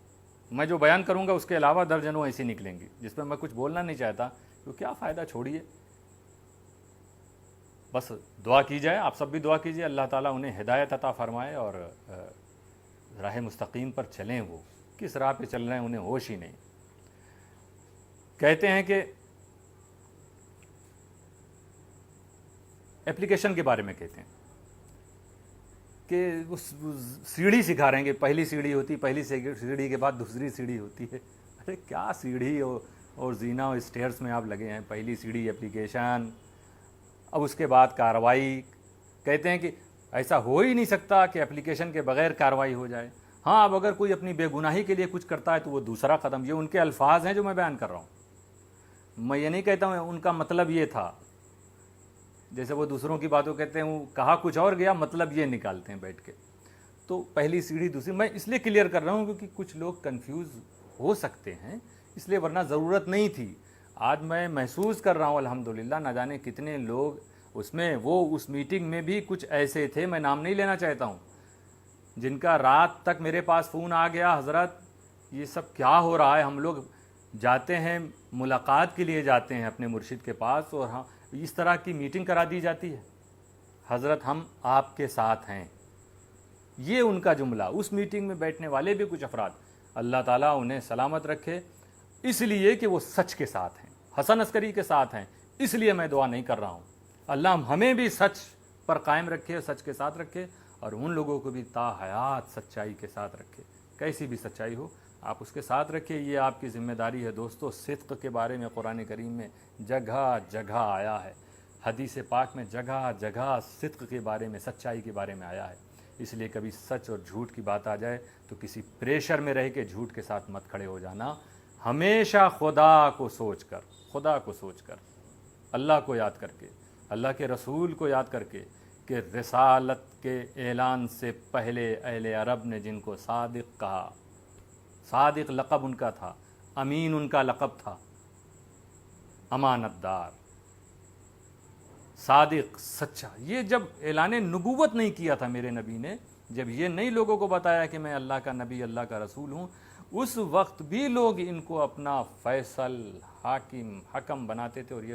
میں جو بیان کروں گا اس کے علاوہ درجنوں ایسی نکلیں گی جس پہ میں کچھ بولنا نہیں چاہتا، تو کیا فائدہ، چھوڑیے۔ بس دعا کی جائے، آپ سب بھی دعا کیجئے، اللہ تعالیٰ انہیں ہدایت عطا فرمائے اور راہ مستقیم پر چلیں۔ وہ کس راہ پہ چل رہے ہیں انہیں ہوش ہی نہیں۔ کہتے ہیں کہ ایپلیکیشن کے بارے میں کہتے ہیں کہ اس سیڑھی سکھا رہے ہیں کہ پہلی سیڑھی ہوتی، پہلی سیڑھی کے بعد دوسری سیڑھی ہوتی ہے۔ ارے کیا سیڑھی اور زینہ اور اسٹیئرس میں آپ لگے ہیں، پہلی سیڑھی ایپلیکیشن، اب اس کے بعد کارروائی کہتے ہیں کہ ایسا ہو ہی نہیں سکتا کہ اپلیکیشن کے بغیر کارروائی ہو جائے. ہاں اب اگر کوئی اپنی بے گناہی کے لیے کچھ کرتا ہے تو وہ دوسرا قدم. یہ ان کے الفاظ ہیں جو میں بیان کر رہا ہوں, میں یہ نہیں کہتا ہوں ان کا مطلب یہ تھا. جیسے وہ دوسروں کی باتوں کہتے ہیں, وہ کہا کچھ اور گیا, مطلب یہ نکالتے ہیں بیٹھ کے. تو پہلی سیڑھی دوسری, میں اس لیے کلیئر کر رہا ہوں کیونکہ کچھ لوگ کنفیوز ہو سکتے ہیں, اس لیے, ورنہ ضرورت نہیں تھی. آج میں محسوس کر رہا ہوں الحمدللہ, نہ جانے کتنے لوگ اس میں, وہ اس میٹنگ میں بھی کچھ ایسے تھے, میں نام نہیں لینا چاہتا ہوں, جن کا رات تک میرے پاس فون آ گیا, حضرت یہ سب کیا ہو رہا ہے, ہم لوگ جاتے ہیں ملاقات کے لیے جاتے ہیں اپنے مرشد کے پاس اور ہاں اس طرح کی میٹنگ کرا دی جاتی ہے, حضرت ہم آپ کے ساتھ ہیں. یہ ان کا جملہ. اس میٹنگ میں بیٹھنے والے بھی کچھ افراد, اللہ تعالیٰ انہیں سلامت رکھے, اس لیے کہ وہ سچ کے ساتھ ہیں, حسن عسکری کے ساتھ ہیں, اس لیے میں دعا نہیں کر رہا ہوں. اللہ ہمیں بھی سچ پر قائم رکھے, سچ کے ساتھ رکھے, اور ان لوگوں کو بھی تا حیات سچائی کے ساتھ رکھے. کیسی بھی سچائی ہو آپ اس کے ساتھ رکھے, یہ آپ کی ذمہ داری ہے. دوستو, صدق کے بارے میں قرآن کریم میں جگہ جگہ آیا ہے, حدیث پاک میں جگہ جگہ صدق کے بارے میں, سچائی کے بارے میں آیا ہے. اس لیے کبھی سچ اور جھوٹ کی بات آ جائے تو کسی پریشر میں رہ کے جھوٹ کے ساتھ مت کھڑے ہو جانا. ہمیشہ خدا کو سوچ کر, اللہ کو یاد کر کے, اللہ کے رسول کو یاد کر کے, کہ رسالت کے اعلان سے پہلے اہل عرب نے جن کو صادق کہا, صادق لقب ان کا تھا, امین ان کا لقب تھا, امانت دار, صادق, سچا. یہ جب اعلان نبوت نہیں کیا تھا میرے نبی نے, جب یہ نہیں لوگوں کو بتایا کہ میں اللہ کا نبی, اللہ کا رسول ہوں, اس وقت بھی لوگ ان کو اپنا فیصل, حاکم, حکم بناتے تھے, اور یہ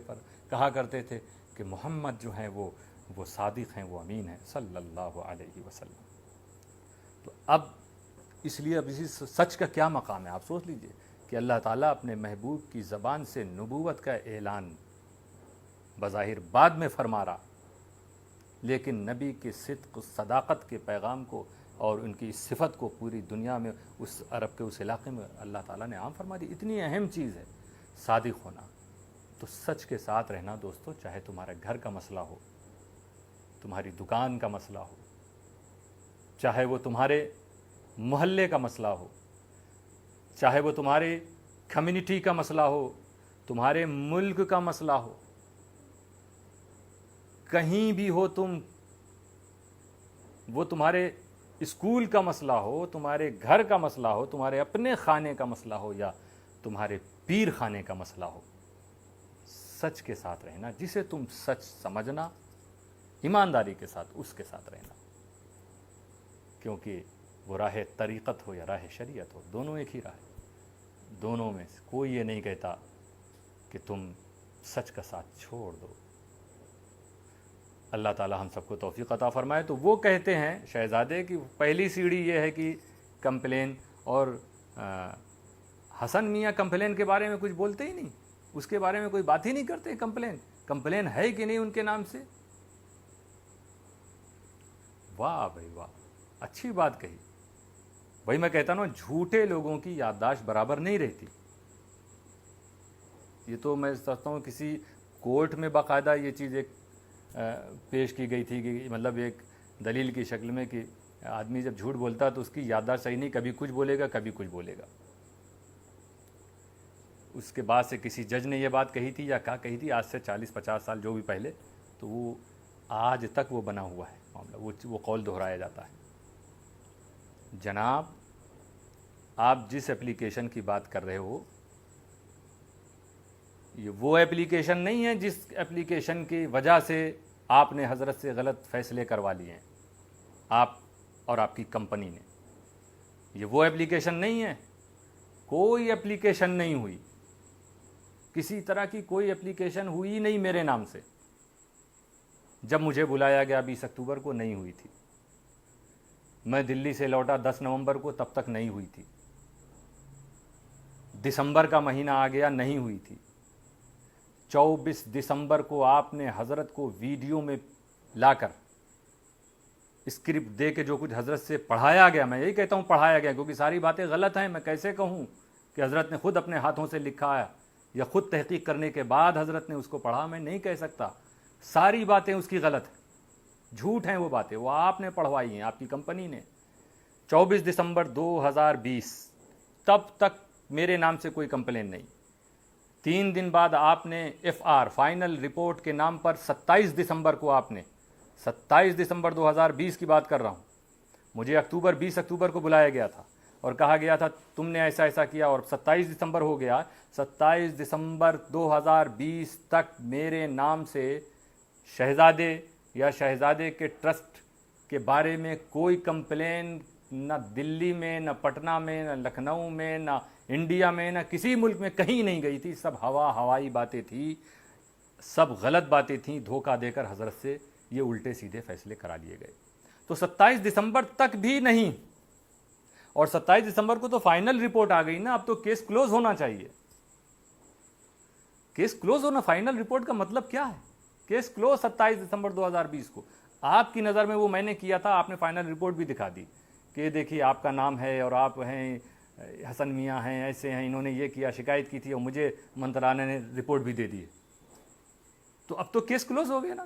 کہا کرتے تھے کہ محمد جو ہیں وہ صادق ہیں, وہ امین ہیں, صلی اللہ علیہ وسلم. تو اب اس لیے اب اسی سچ کا کیا مقام ہے, آپ سوچ لیجئے کہ اللہ تعالیٰ اپنے محبوب کی زبان سے نبوت کا اعلان بظاہر بعد میں فرما رہا, لیکن نبی کے صدق, صداقت کے پیغام کو اور ان کی صفت کو پوری دنیا میں, اس عرب کے اس علاقے میں اللہ تعالیٰ نے عام فرما دی. اتنی اہم چیز ہے صادق ہونا. تو سچ کے ساتھ رہنا دوستو, چاہے تمہارے گھر کا مسئلہ ہو, تمہاری دکان کا مسئلہ ہو, چاہے وہ تمہارے محلے کا مسئلہ ہو, چاہے وہ تمہارے کمیونٹی کا مسئلہ ہو, تمہارے ملک کا مسئلہ ہو, کہیں بھی ہو تم, وہ تمہارے اسکول کا مسئلہ ہو, تمہارے گھر کا مسئلہ ہو, تمہارے اپنے خانے کا مسئلہ ہو, یا تمہارے پیر خانے کا مسئلہ ہو, سچ کے ساتھ رہنا. جسے تم سچ سمجھنا, ایمانداری کے ساتھ اس کے ساتھ رہنا, کیونکہ وہ راہ طریقت ہو یا راہ شریعت ہو, دونوں ایک ہی راہ ہے. دونوں میں کوئی یہ نہیں کہتا کہ تم سچ کا ساتھ چھوڑ دو. اللہ تعالی ہم سب کو توفیق عطا فرمائے. تو وہ کہتے ہیں شہزادے کہ پہلی سیڑھی یہ ہے کہ کمپلین, اور حسن میاں کمپلین کے بارے میں کچھ بولتے ہی نہیں, اس کے بارے میں کوئی بات ہی نہیں کرتے. کمپلین ہے کہ نہیں ان کے نام سے. واہ بھائی واہ, اچھی بات کہی. بھائی میں کہتا ہوں جھوٹے لوگوں کی یادداشت برابر نہیں رہتی. یہ تو میں سمجھتا ہوں کسی کورٹ میں باقاعدہ یہ چیز ایک پیش کی گئی تھی, کہ مطلب ایک دلیل کی شکل میں کہ آدمی جب جھوٹ بولتا ہے تو اس کی یادداشت صحیح نہیں, کبھی کچھ بولے گا کبھی کچھ بولے گا. اس کے بعد سے کسی جج نے یہ بات کہی تھی یا کہا کہی تھی, آج سے 40-50 سال جو بھی پہلے, تو وہ آج تک وہ بنا ہوا ہے معاملہ, وہ قول دہرایا جاتا ہے. جناب آپ جس اپلیکیشن کی بات کر رہے ہو, یہ وہ اپلیکیشن نہیں ہے جس اپلیکیشن کی وجہ سے آپ نے حضرت سے غلط فیصلے کروا لیے ہیں, آپ اور آپ کی کمپنی نے. یہ وہ اپلیکیشن نہیں ہے, کوئی اپلیکیشن نہیں ہوئی, کسی طرح کی کوئی اپلیکیشن ہوئی نہیں میرے نام سے. جب مجھے بلایا گیا 20 اکتوبر کو نہیں ہوئی تھی, میں دلی سے لوٹا 10 نومبر کو, تب تک نہیں ہوئی تھی. دسمبر کا مہینہ آ گیا, نہیں ہوئی تھی. 24 دسمبر کو آپ نے حضرت کو ویڈیو میں لا کر اسکرپٹ دے کے جو کچھ حضرت سے پڑھایا گیا, میں یہی کہتا ہوں پڑھایا گیا, کیونکہ ساری باتیں غلط ہیں. میں کیسے کہوں کہ حضرت نے خود اپنے ہاتھوں سے لکھا ہے یا خود تحقیق کرنے کے بعد حضرت نے اس کو پڑھا, میں نہیں کہہ سکتا. ساری باتیں اس کی غلط ہیں, جھوٹ ہیں وہ باتیں, وہ آپ نے پڑھوائی ہیں, آپ کی کمپنی نے. 24 دسمبر 2020 تب تک میرے نام سے کوئی کمپلین نہیں. 3 دن بعد آپ نے ایف آر فائنل رپورٹ کے نام پر 27 دسمبر کو آپ نے 27 دسمبر 2020 کی بات کر رہا ہوں, مجھے 20 اکتوبر کو بلایا گیا تھا اور کہا گیا تھا تم نے ایسا ایسا کیا, اور 27 دسمبر ہو گیا. 27 دسمبر 2020 تک میرے نام سے شہزادے یا شہزادے کے ٹرسٹ کے بارے میں کوئی کمپلین نہ دلی میں, نہ پٹنہ میں, نہ لکھنؤ میں, نہ انڈیا میں, نہ کسی ملک میں کہیں نہیں گئی تھی. سب ہوائی باتیں تھیں, سب غلط باتیں تھیں. دھوکہ دے کر حضرت سے یہ الٹے سیدھے فیصلے کرا لیے گئے. تو 27 دسمبر تک بھی نہیں, اور 27 دسمبر کو تو فائنل رپورٹ آ گئی نا, اب تو کیس کلوز ہونا چاہیے. کیس کلوز ہونا, فائنل رپورٹ کا مطلب کیا ہے؟ کیس کلوز 27 دسمبر 2020 کو. آپ کی نظر میں وہ میں نے کیا تھا, آپ نے فائنل رپورٹ بھی دکھا دی کہ دیکھیے آپ کا نام ہے اور آپ ہیں حسن میاں ہیں, ایسے ہیں, انہوں نے یہ کیا, شکایت کی تھی, اور مجھے منترانہ نے رپورٹ بھی دے دی ہے. تو اب تو کیس کلوز ہو گیا نا.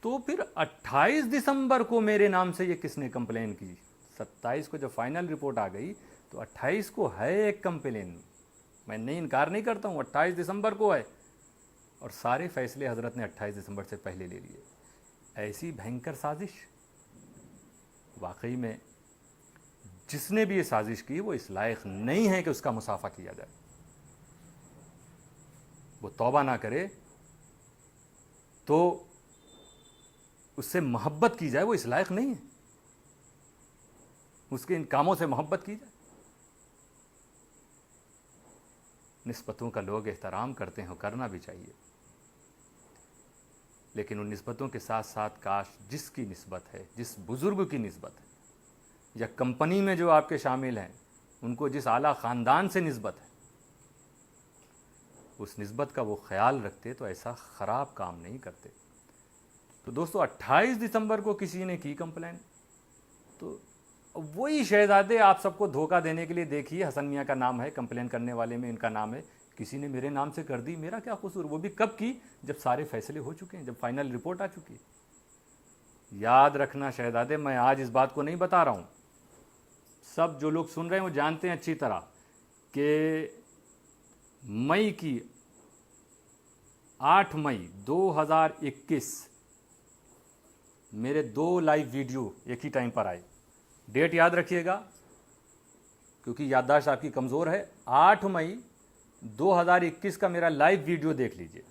تو پھر 28 دسمبر کو میرے نام سے یہ کس نے کمپلین کی؟ 27 کو جب فائنل رپورٹ آ گئی تو 28 کو ہے ایک کمپلین, میں نہیں انکار نہیں کرتا ہوں, 28 دسمبر کو ہے, اور سارے فیصلے حضرت نے 28 دسمبر سے پہلے لے لیے. ایسی بھینکر سازش, واقعی میں جس نے بھی یہ سازش کی وہ اس لائق نہیں ہے کہ اس کا مصافحہ کیا جائے. وہ توبہ نہ کرے تو اس سے محبت کی جائے, وہ اس لائق نہیں ہے, اس کے ان کاموں سے محبت کی جائے. نسبتوں کا لوگ احترام کرتے ہیں, کرنا بھی چاہیے, لیکن ان نسبتوں کے ساتھ ساتھ کاش جس کی نسبت ہے, جس بزرگ کی نسبت ہے, یا کمپنی میں جو آپ کے شامل ہیں ان کو جس اعلیٰ خاندان سے نسبت ہے, اس نسبت کا وہ خیال رکھتے تو ایسا خراب کام نہیں کرتے. تو دوستو 28 دسمبر کو کسی نے کی کمپلین, تو وہی شہزادے آپ سب کو دھوکہ دینے کے لیے, دیکھیے حسن میاں کا نام ہے, کمپلین کرنے والے میں ان کا نام ہے, کسی نے میرے نام سے کر دی, میرا کیا قصور؟ وہ بھی کب کی؟ جب سارے فیصلے ہو چکے ہیں, جب فائنل رپورٹ آ چکی ہے. یاد رکھنا شہزادے, میں آج اس بات کو نہیں بتا رہا ہوں, سب جو لوگ سن رہے ہیں وہ جانتے ہیں اچھی طرح کہ مئی کی 8 مئی 2021 میرے 2 لائیو ویڈیو ایک ہی ٹائم پر آئے. ڈیٹ یاد رکھیے گا کیونکہ یادداشت آپ کی کمزور ہے. 8 مئی 2021 کا میرا لائیو ویڈیو دیکھ لیجئے,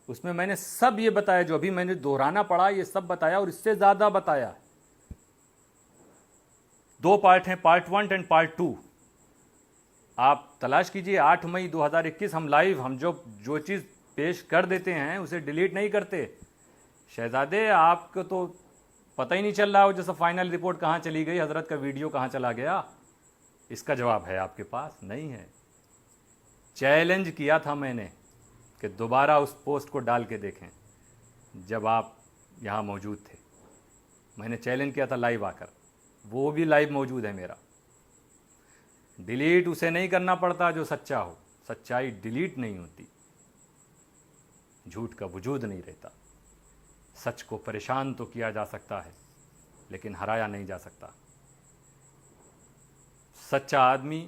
اس میں میں نے سب یہ بتایا, جو ابھی میں نے دہرانا پڑا یہ سب بتایا, اور اس سے زیادہ بتایا. 2 پارٹ ہیں, پارٹ 1 اینڈ پارٹ 2, آپ تلاش کیجئے. 8 مئی 2021 ہم لائیو, ہم جو چیز پیش کر دیتے ہیں اسے ڈیلیٹ نہیں کرتے. شہزادے آپ کو تو پتہ ہی نہیں چل رہا ہو جیسا فائنل رپورٹ کہاں چلی گئی, حضرت کا ویڈیو کہاں چلا گیا. اس کا جواب ہے آپ کے پاس نہیں ہے. چیلنج کیا تھا میں نے کہ دوبارہ اس پوسٹ کو ڈال کے دیکھیں جب آپ یہاں موجود تھے. میں نے چیلنج کیا تھا لائیو آ کر, وہ بھی لائیو موجود ہے میرا. ڈیلیٹ اسے نہیں کرنا پڑتا جو سچا ہو, سچائی ڈیلیٹ نہیں ہوتی, جھوٹ کا وجود نہیں رہتا. سچ کو پریشان تو کیا جا سکتا ہے لیکن ہرایا نہیں جا سکتا. سچا آدمی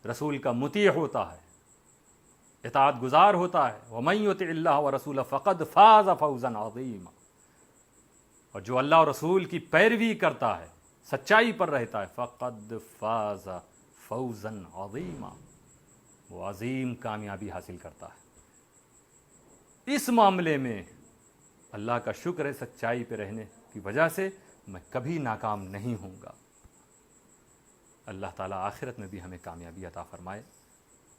رسول کا مطیع ہوتا ہے, اطاعت گزار ہوتا ہے. وَمَن يُطِعِ اللَّهَ وَرَسُولَهُ فَقَدْ فَازَ فَوْزًا عَظِيمًا. اور جو اللہ اور رسول کی پیروی کرتا ہے, سچائی پر رہتا ہے, فَقَدْ فَازَ فَوْزًا عَظِيمًا, وہ عظیم کامیابی حاصل کرتا ہے. اس معاملے میں اللہ کا شکر ہے, سچائی پہ رہنے کی وجہ سے میں کبھی ناکام نہیں ہوں گا. اللہ تعالیٰ آخرت میں بھی ہمیں کامیابی عطا فرمائے,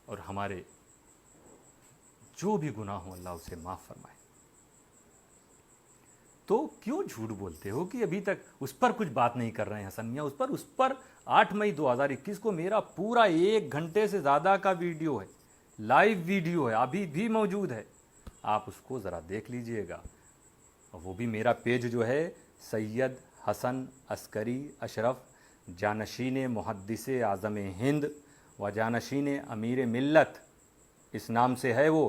اور ہمارے جو بھی گناہ ہوں اللہ اسے معاف فرمائے. تو کیوں جھوٹ بولتے ہو کہ ابھی تک اس پر کچھ بات نہیں کر رہے ہیں حسن میاں؟ اس پر 8 مئی 2021 کو میرا پورا 1 گھنٹے سے زیادہ کا ویڈیو ہے, لائیو ویڈیو ہے, ابھی بھی موجود ہے. آپ اس کو ذرا دیکھ لیجئے گا. وہ بھی میرا پیج جو ہے سید حسن عسکری اشرف, جانشین محدث اعظم ہند و جانشین امیر ملت, اس نام سے ہے وہ.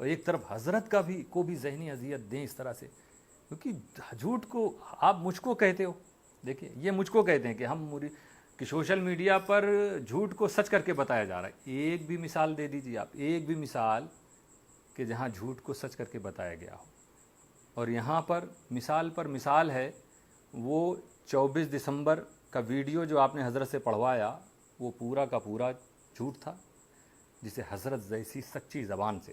اور ایک طرف حضرت کو بھی ذہنی اذیت دیں اس طرح سے، کیونکہ جھوٹ کو آپ مجھ کو کہتے ہو، دیکھیے یہ مجھ کو کہتے ہیں کہ سوشل میڈیا پر جھوٹ کو سچ کر کے بتایا جا رہا ہے۔ ایک بھی مثال دے دیجیے آپ، ایک بھی مثال کہ جہاں جھوٹ کو سچ کر کے بتایا گیا ہو۔ اور یہاں پر مثال ہے، وہ 24 دسمبر کا ویڈیو جو آپ نے حضرت سے پڑھوایا وہ پورا کا پورا جھوٹ تھا، جسے حضرت جیسی سچی زبان سے،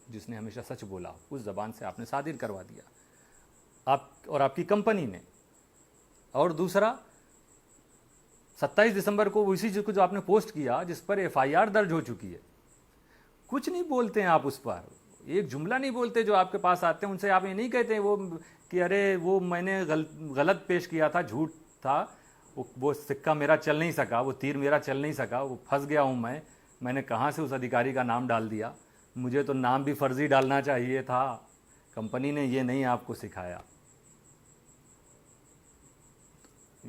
جس نے ہمیشہ سچ بولا، اس زبان سے آپ نے صادر کروا دیا آپ کی کمپنی نے۔ اور دوسرا 27 دسمبر کو اسی چیز کو جو آپ نے پوسٹ کیا جس پر FIR درج ہو چکی ہے، کچھ نہیں بولتے ہیں آپ اس پر، ایک جملہ نہیں بولتے۔ جو آپ کے پاس آتے ہیں ان سے آپ یہ نہیں کہتے وہ کہ ارے وہ میں نے غلط پیش کیا تھا، جھوٹ تھا، وہ سکہ میرا چل نہیں سکا، وہ تیر میرا چل نہیں سکا، وہ پھنس گیا ہوں میں نے کہاں سے اس ادھیکاری کا نام ڈال دیا، مجھے تو نام بھی فرضی ڈالنا چاہیے تھا، کمپنی نے یہ نہیں آپ کو سکھایا۔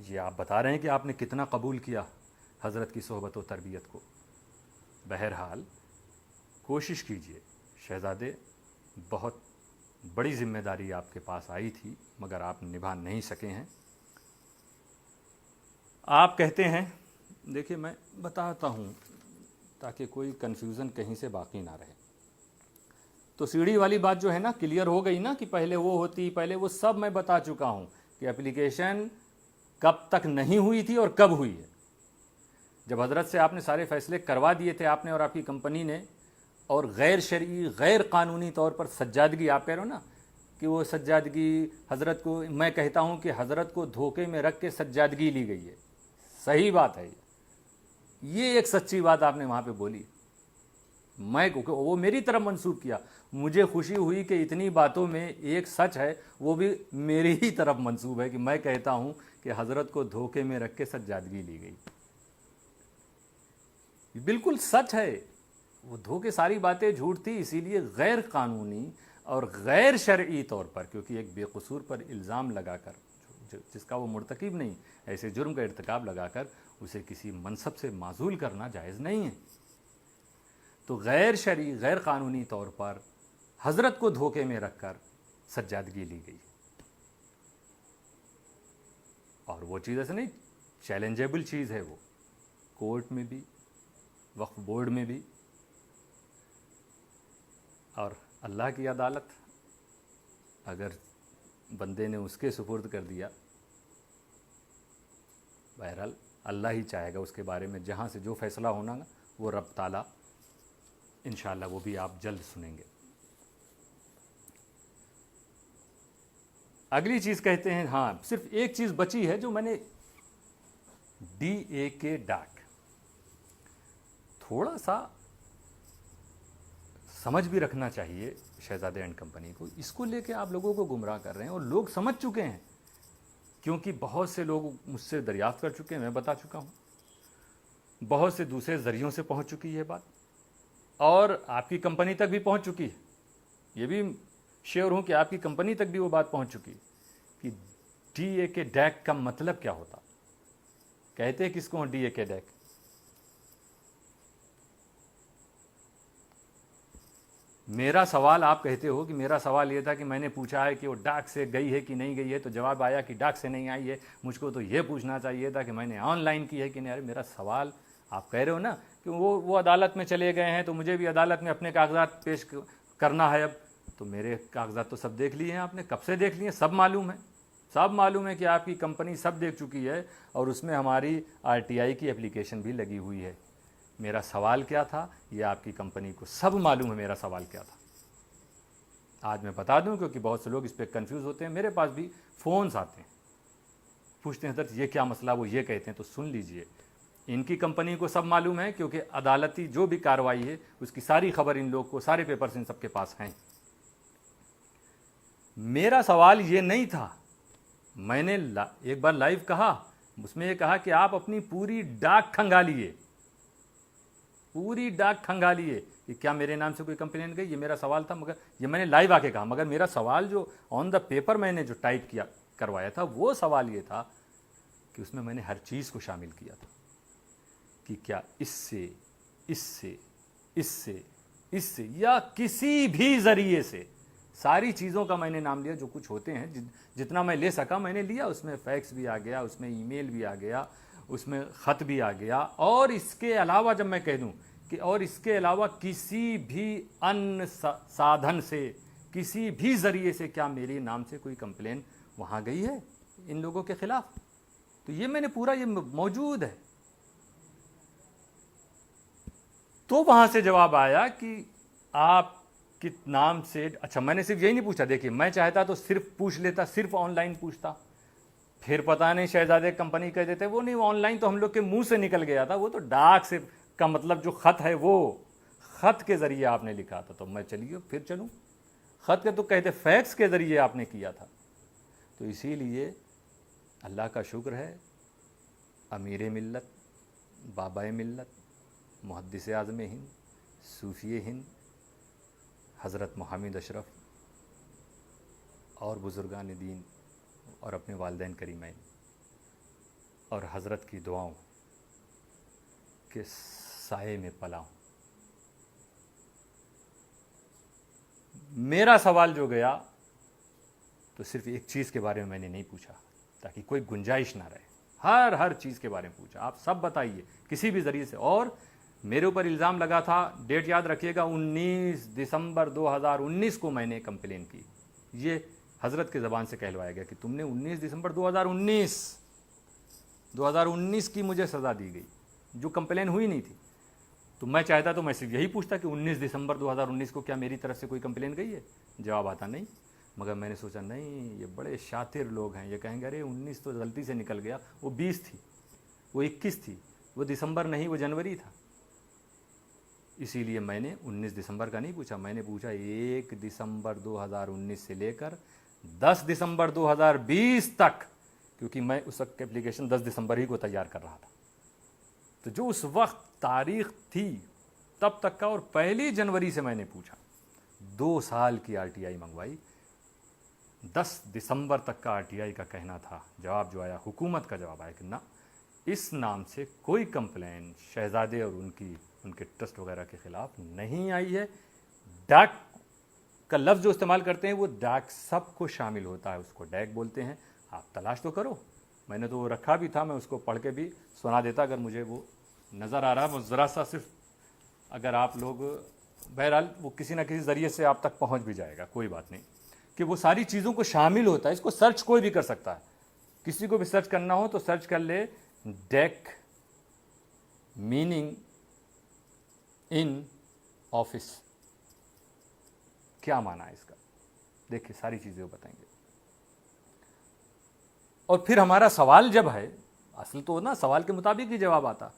یہ آپ بتا رہے ہیں کہ آپ نے کتنا قبول کیا حضرت کی صحبت و تربیت کو۔ بہرحال کوشش کیجئے شہزادے، بہت بڑی ذمہ داری آپ کے پاس آئی تھی مگر آپ نبھا نہیں سکے ہیں۔ آپ کہتے ہیں، دیکھیے میں بتاتا ہوں تاکہ کوئی کنفیوژن کہیں سے باقی نہ رہے۔ تو سیڑھی والی بات جو ہے نا کلیئر ہو گئی نا، کہ پہلے وہ ہوتی، پہلے وہ سب میں بتا چکا ہوں کہ اپلیکیشن کب تک نہیں ہوئی تھی اور کب ہوئی ہے۔ جب حضرت سے آپ نے سارے فیصلے کروا دیے تھے آپ نے اور آپ کی کمپنی نے، اور غیر شرعی غیر قانونی طور پر سجادگی، آپ کہہ رہے ہو نا کہ وہ سجادگی حضرت کو، میں کہتا ہوں کہ حضرت کو دھوکے میں رکھ کے سجادگی لی گئی ہے، صحیح بات ہے یہ ایک سچی بات آپ نے وہاں پہ بولی، وہ میری طرف منسوب کیا، مجھے خوشی ہوئی کہ اتنی باتوں میں ایک سچ ہے وہ بھی میری ہی طرف منسوب ہے، کہ میں کہتا ہوں کہ حضرت کو دھوکے میں رکھ کے سجادگی لی گئی، بالکل سچ ہے، وہ دھوکے ساری باتیں جھوٹ تھی، اسی لیے غیر قانونی اور غیر شرعی طور پر، کیونکہ ایک بے قصور پر الزام لگا کر، جس کا وہ مرتکب نہیں، ایسے جرم کا ارتکاب لگا کر اسے کسی منصب سے معزول کرنا جائز نہیں ہے۔ تو غیر شرعی غیر قانونی طور پر حضرت کو دھوکے میں رکھ کر سجادگی لی گئی، اور وہ چیز ایسے نہیں، چیلنجیبل چیز ہے، وہ کورٹ میں بھی، وقف بورڈ میں بھی، اور اللہ کی عدالت اگر بندے نے اس کے سپرد کر دیا، بہرحال اللہ ہی چاہے گا اس کے بارے میں، جہاں سے جو فیصلہ ہونا گا وہ رب تعالیٰ انشاءاللہ وہ بھی آپ جلد سنیں گے۔ اگلی چیز کہتے ہیں، ہاں صرف ایک چیز بچی ہے جو میں نے DAK ڈاک، تھوڑا سا سمجھ بھی رکھنا چاہیے شہزادے اینڈ کمپنی کو، اس کو لے کے آپ لوگوں کو گمراہ کر رہے ہیں، اور لوگ سمجھ چکے ہیں، کیونکہ بہت سے لوگ مجھ سے دریافت کر چکے ہیں، میں بتا چکا ہوں، بہت سے دوسرے ذریعوں سے پہنچ چکی ہے بات، اور آپ کی کمپنی تک بھی پہنچ چکی ہے، یہ بھی شیور ہوں کہ آپ کی کمپنی تک بھی وہ بات پہنچ چکی ہے کہ DAK ڈیک کا مطلب کیا ہوتا، کہتے کس کو DAK ڈیک؟ میرا سوال، آپ کہتے ہو کہ میرا سوال یہ تھا کہ میں نے پوچھا ہے کہ وہ ڈاک سے گئی ہے کہ نہیں گئی ہے، تو جواب آیا کہ ڈاک سے نہیں آئی ہے، مجھ کو تو یہ پوچھنا چاہیے تھا کہ میں نے آن لائن کی ہے کہ نہیں۔ ارے میرا سوال، آپ کہہ رہے ہو نا کہ وہ عدالت میں چلے گئے ہیں تو مجھے بھی عدالت میں اپنے کاغذات پیش کرنا ہے، اب تو میرے کاغذات تو سب دیکھ لیے ہیں آپ نے، کب سے دیکھ لیے ہیں، سب معلوم ہے کہ آپ کی کمپنی سب دیکھ چکی ہے، اور اس میں ہماری RTI کی اپلیکیشن بھی لگی ہوئی ہے۔ میرا سوال کیا تھا یہ آپ کی کمپنی کو سب معلوم ہے، میرا سوال کیا تھا، آج میں بتا دوں، کیونکہ بہت سے لوگ اس پہ کنفیوز ہوتے ہیں، میرے پاس بھی فونز آتے ہیں، پوچھتے ہیں حضرت یہ کیا مسئلہ، وہ یہ کہتے ہیں، تو سن لیجئے، ان کی کمپنی کو سب معلوم ہے، کیونکہ عدالتی جو بھی کارروائی ہے اس کی ساری خبر ان لوگ کو، سارے پیپرز ان سب کے پاس ہیں۔ میرا سوال یہ نہیں تھا، میں نے ایک بار لائیو کہا، اس میں یہ کہا کہ آپ اپنی پوری ڈاک کھنگالیے، کہ کیا میرے نام سے کوئی کمپلین گئی، یہ میرا سوال تھا، مگر یہ میں نے لائیو آ کے کہا، مگر میرا سوال جو آن دا پیپر میں نے جو ٹائپ کروایا تھا، وہ سوال یہ تھا کہ اس میں نے ہر چیز کو شامل کیا تھا، کہ کیا اس سے اس سے یا کسی بھی ذریعے سے، ساری چیزوں کا میں نے نام لیا جو کچھ ہوتے ہیں، جتنا میں لے سکا میں نے لیا، اس میں فیکس بھی آ گیا، اس میں ای میل بھی آ گیا، اس میں خط بھی آ گیا، اور اس کے علاوہ جب میں کہہ دوں کہ اور اس کے علاوہ کسی بھی ان سادھن سے، کسی بھی ذریعے سے کیا میرے نام سے کوئی کمپلین وہاں گئی ہے ان لوگوں کے خلاف، تو یہ میں نے پورا یہ موجود ہے. تو وہاں سے جواب آیا کہ آپ کے نام سے، اچھا میں نے صرف یہی نہیں پوچھا، دیکھیے میں چاہتا تو صرف پوچھ لیتا، صرف آن لائن پوچھتا، پھر پتہ نہیں شہزادے کمپنی کہہ دیتے وہ نہیں، وہ آن لائن تو ہم لوگ کے منہ سے نکل گیا تھا، وہ تو ڈاک سے کا مطلب جو خط ہے وہ خط کے ذریعے آپ نے لکھا تھا، تو میں چلیے پھر چلوں، خط کے تو کہتے فیکس کے ذریعے آپ نے کیا تھا. تو اسی لیے اللہ کا شکر ہے، امیر ملت، بابا ملت، محدث اعظم ہند، صوفی ہند حضرت محمد اشرف اور بزرگان دین اور اپنے والدین کریمین اور حضرت کی دعاؤں کے سائے میں پلا ہوں. میرا سوال جو گیا تو صرف ایک چیز کے بارے میں نے نہیں پوچھا تاکہ کوئی گنجائش نہ رہے، ہر چیز کے بارے میں پوچھا، آپ سب بتائیے کسی بھی ذریعے سے. اور میرے اوپر الزام لگا تھا، ڈیٹ یاد رکھیے گا، 19 دسمبر 2019 کو میں نے کمپلین کی، یہ حضرت کے زبان سے کہلوایا گیا کہ تم نے 19 دسمبر 2019 کی مجھے سزا دی گئی جو کمپلین ہوئی نہیں تھی. تو میں چاہتا تو میں صرف یہی پوچھتا کہ 19 دسمبر 2019 کو کیا میری طرف سے کوئی کمپلین گئی ہے، جواب آتا نہیں. مگر میں نے سوچا نہیں، یہ بڑے شاطر لوگ ہیں، یہ کہیں گے ارے 19 تو غلطی سے نکل گیا، وہ 20 تھی، وہ 21 تھی، وہ دسمبر نہیں وہ جنوری تھا. اسی لیے میں نے 19 دسمبر کا نہیں پوچھا، میں نے پوچھا 1 دسمبر 2019 سے لے کر 10 دسمبر 2020 تک، کیونکہ میں اس وقت اپلیکیشن 10 دسمبر ہی کو تیار کر رہا تھا. تو جو اس وقت تاریخ تھی تب تک کا، اور 1 جنوری سے میں نے پوچھا، 2 سال کی آر ٹی آئی منگوائی، 10 دسمبر تک کا آر ٹی آئی کا کہنا تھا. جواب جو آیا، حکومت کا جواب آیا کہ نہ، اس نام سے کوئی کمپلین شہزادے اور ان کے ٹرسٹ وغیرہ کے خلاف نہیں آئی ہے. ڈاک کا لفظ جو استعمال کرتے ہیں وہ ڈاک سب کو شامل ہوتا ہے، اس کو ڈیک بولتے ہیں. آپ تلاش تو کرو، میں نے تو وہ رکھا بھی تھا، میں اس کو پڑھ کے بھی سنا دیتا اگر مجھے وہ نظر آ رہا ہے. وہ ذرا سا صرف اگر آپ لوگ، بہرحال وہ کسی نہ کسی ذریعے سے آپ تک پہنچ بھی جائے گا، کوئی بات نہیں، کہ وہ ساری چیزوں کو شامل ہوتا ہے. اس کو سرچ کوئی بھی کر سکتا ہے، کسی کو بھی سرچ کرنا ہو تو سرچ کر لے ڈیک میننگ ان آفس، کیا معنی ہے اس کا، دیکھیے ساری چیزیں وہ بتائیں گے. اور پھر ہمارا سوال جب ہے، اصل تو نا سوال کے مطابق ہی جواب آتا.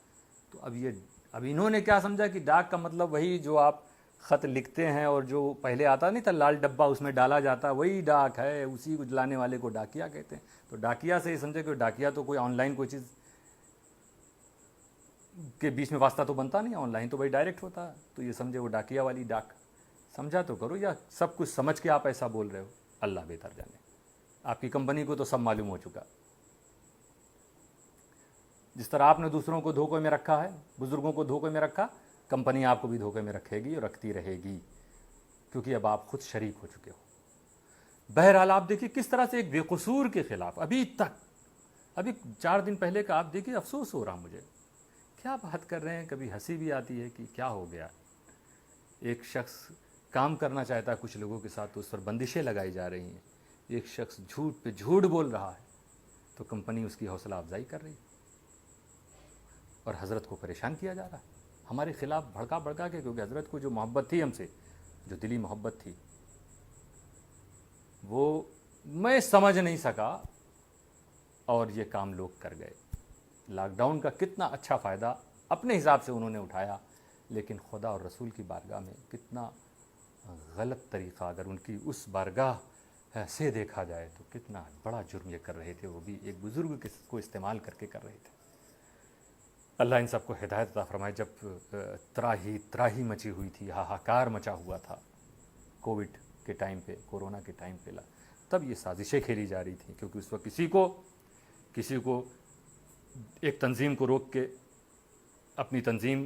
تو اب انہوں نے کیا سمجھا کہ ڈاک کا مطلب وہی جو آپ خط لکھتے ہیں اور جو پہلے آتا نہیں تھا لال ڈبہ اس میں ڈالا جاتا، وہی ڈاک ہے، اسی کو لانے والے کو ڈاکیا کہتے ہیں. تو ڈاکیا سے یہ سمجھے کہ ڈاکیا تو کوئی آن لائن کوئی چیز کے بیچ میں واسطہ تو بنتا نہیں، آن لائن تو بھائی ڈائریکٹ ہوتا ہے. تو یہ سمجھے وہ ڈاکیا والی ڈاک. سمجھا تو کرو، یا سب کچھ سمجھ کے آپ ایسا بول رہے ہو، اللہ بہتر جانے. آپ کی کمپنی کو تو سب معلوم ہو چکا. جس طرح آپ نے دوسروں کو دھوکے میں رکھا ہے، بزرگوں کو دھوکے میں رکھا، کمپنی آپ کو بھی دھوکے میں رکھے گی اور رکھتی رہے گی، کیونکہ اب آپ خود شریک ہو چکے ہو. بہرحال آپ دیکھیے کس طرح سے ایک بے قصور کے خلاف ابھی تک، ابھی 4 دن پہلے کا آپ دیکھیے، افسوس ہو رہا مجھے، کیا بات کر رہے ہیں، کبھی ہنسی بھی آتی ہے کہ کیا ہو گیا. ایک شخص کام کرنا چاہتا ہے کچھ لوگوں کے ساتھ تو اس پر بندشیں لگائی جا رہی ہیں. ایک شخص جھوٹ پہ جھوٹ بول رہا ہے تو کمپنی اس کی حوصلہ افزائی کر رہی ہے اور حضرت کو پریشان کیا جا رہا ہے ہمارے خلاف بھڑکا کے، کیونکہ حضرت کو جو محبت تھی ہم سے، جو دلی محبت تھی، وہ میں سمجھ نہیں سکا اور یہ کام لوگ کر گئے. لاک ڈاؤن کا کتنا اچھا فائدہ اپنے حساب سے انہوں نے اٹھایا، لیکن خدا اور رسول کی بارگاہ میں کتنا غلط طریقہ، اگر ان کی اس بارگاہ سے دیکھا جائے تو کتنا بڑا جرم یہ کر رہے تھے، وہ بھی ایک بزرگ کو استعمال کر کے کر رہے تھے. اللہ ان سب کو ہدایت عطا فرمائے. جب تراہی مچی ہوئی تھی، ہاہاکار مچا ہوا تھا کووڈ کے ٹائم پہ، کورونا کے ٹائم پہ، تب یہ سازشیں کھیلی جا رہی تھیں، کیونکہ اس وقت کسی کو ایک تنظیم کو روک کے اپنی تنظیم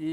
A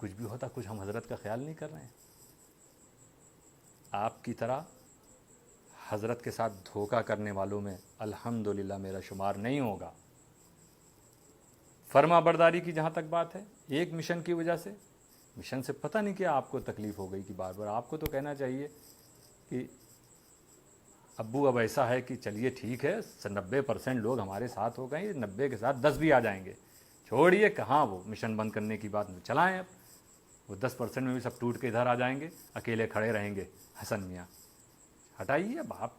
کچھ بھی ہوتا کچھ ہم حضرت کا خیال نہیں کر رہے ہیں. آپ کی طرح حضرت کے ساتھ دھوکہ کرنے والوں میں الحمدللہ میرا شمار نہیں ہوگا. فرما برداری کی جہاں تک بات ہے، ایک مشن کی وجہ سے، مشن سے پتہ نہیں کیا آپ کو تکلیف ہو گئی کہ بار بار. آپ کو تو کہنا چاہیے کہ ابو اب ایسا ہے کہ چلیے ٹھیک ہے 90% لوگ ہمارے ساتھ ہو گئے، 90 کے ساتھ 10 بھی آ جائیں گے، چھوڑیے کہاں وہ مشن بند کرنے کی بات چلائیں. اب وہ 10% میں بھی سب ٹوٹ کے ادھر آ جائیں گے، اکیلے کھڑے رہیں گے حسن میاں. ہٹائیے اب آپ،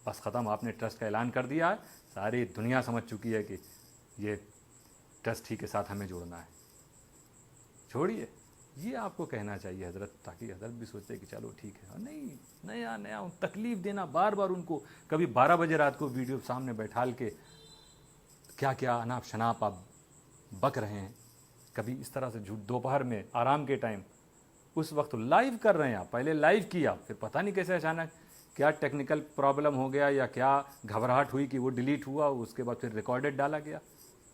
بس ختم. آپ نے ٹرسٹ کا اعلان کر دیا ہے، ساری دنیا سمجھ چکی ہے کہ یہ ٹرسٹ ہی کے ساتھ ہمیں جوڑنا ہے. چھوڑیے، یہ آپ کو کہنا چاہیے حضرت، تاکہ حضرت بھی سوچتے کہ چلو ٹھیک ہے. اور نہیں، نیا تکلیف دینا بار بار ان کو. کبھی 12 بجے رات کو ویڈیو سامنے بیٹھال کے کیا کیا اناپ شناپ آپ بک رہے ہیں، کبھی اس طرح سے جھوٹ. دوپہر میں آرام کے ٹائم اس وقت لائیو کر رہے ہیں آپ. پہلے لائیو کیا، پھر پتہ نہیں کیسے اچانک کیا ٹیکنیکل پرابلم ہو گیا یا کیا گھبراہٹ ہوئی کہ وہ ڈیلیٹ ہوا. اس کے بعد پھر ریکارڈڈ ڈالا گیا.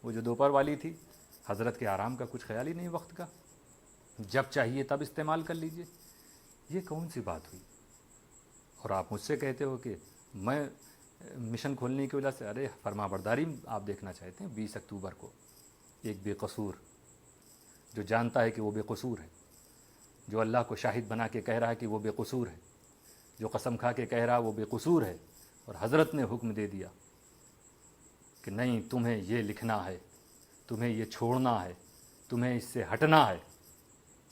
وہ جو دوپہر والی تھی، حضرت کے آرام کا کچھ خیال ہی نہیں وقت کا. جب چاہیے تب استعمال کر لیجئے. یہ کون سی بات ہوئی؟ اور آپ مجھ سے کہتے ہو کہ میں مشن کھولنے کی وجہ سے، ارے فرما برداری آپ دیکھنا چاہتے ہیں. 20 اکتوبر کو ایک بے قصور جو جانتا ہے کہ وہ بے قصور ہے، جو اللہ کو شاہد بنا کے کہہ رہا ہے کہ وہ بے قصور ہے، جو قسم کھا کے کہہ رہا وہ بے قصور ہے، اور حضرت نے حکم دے دیا کہ نہیں تمہیں یہ لکھنا ہے، تمہیں یہ چھوڑنا ہے، تمہیں اس سے ہٹنا ہے.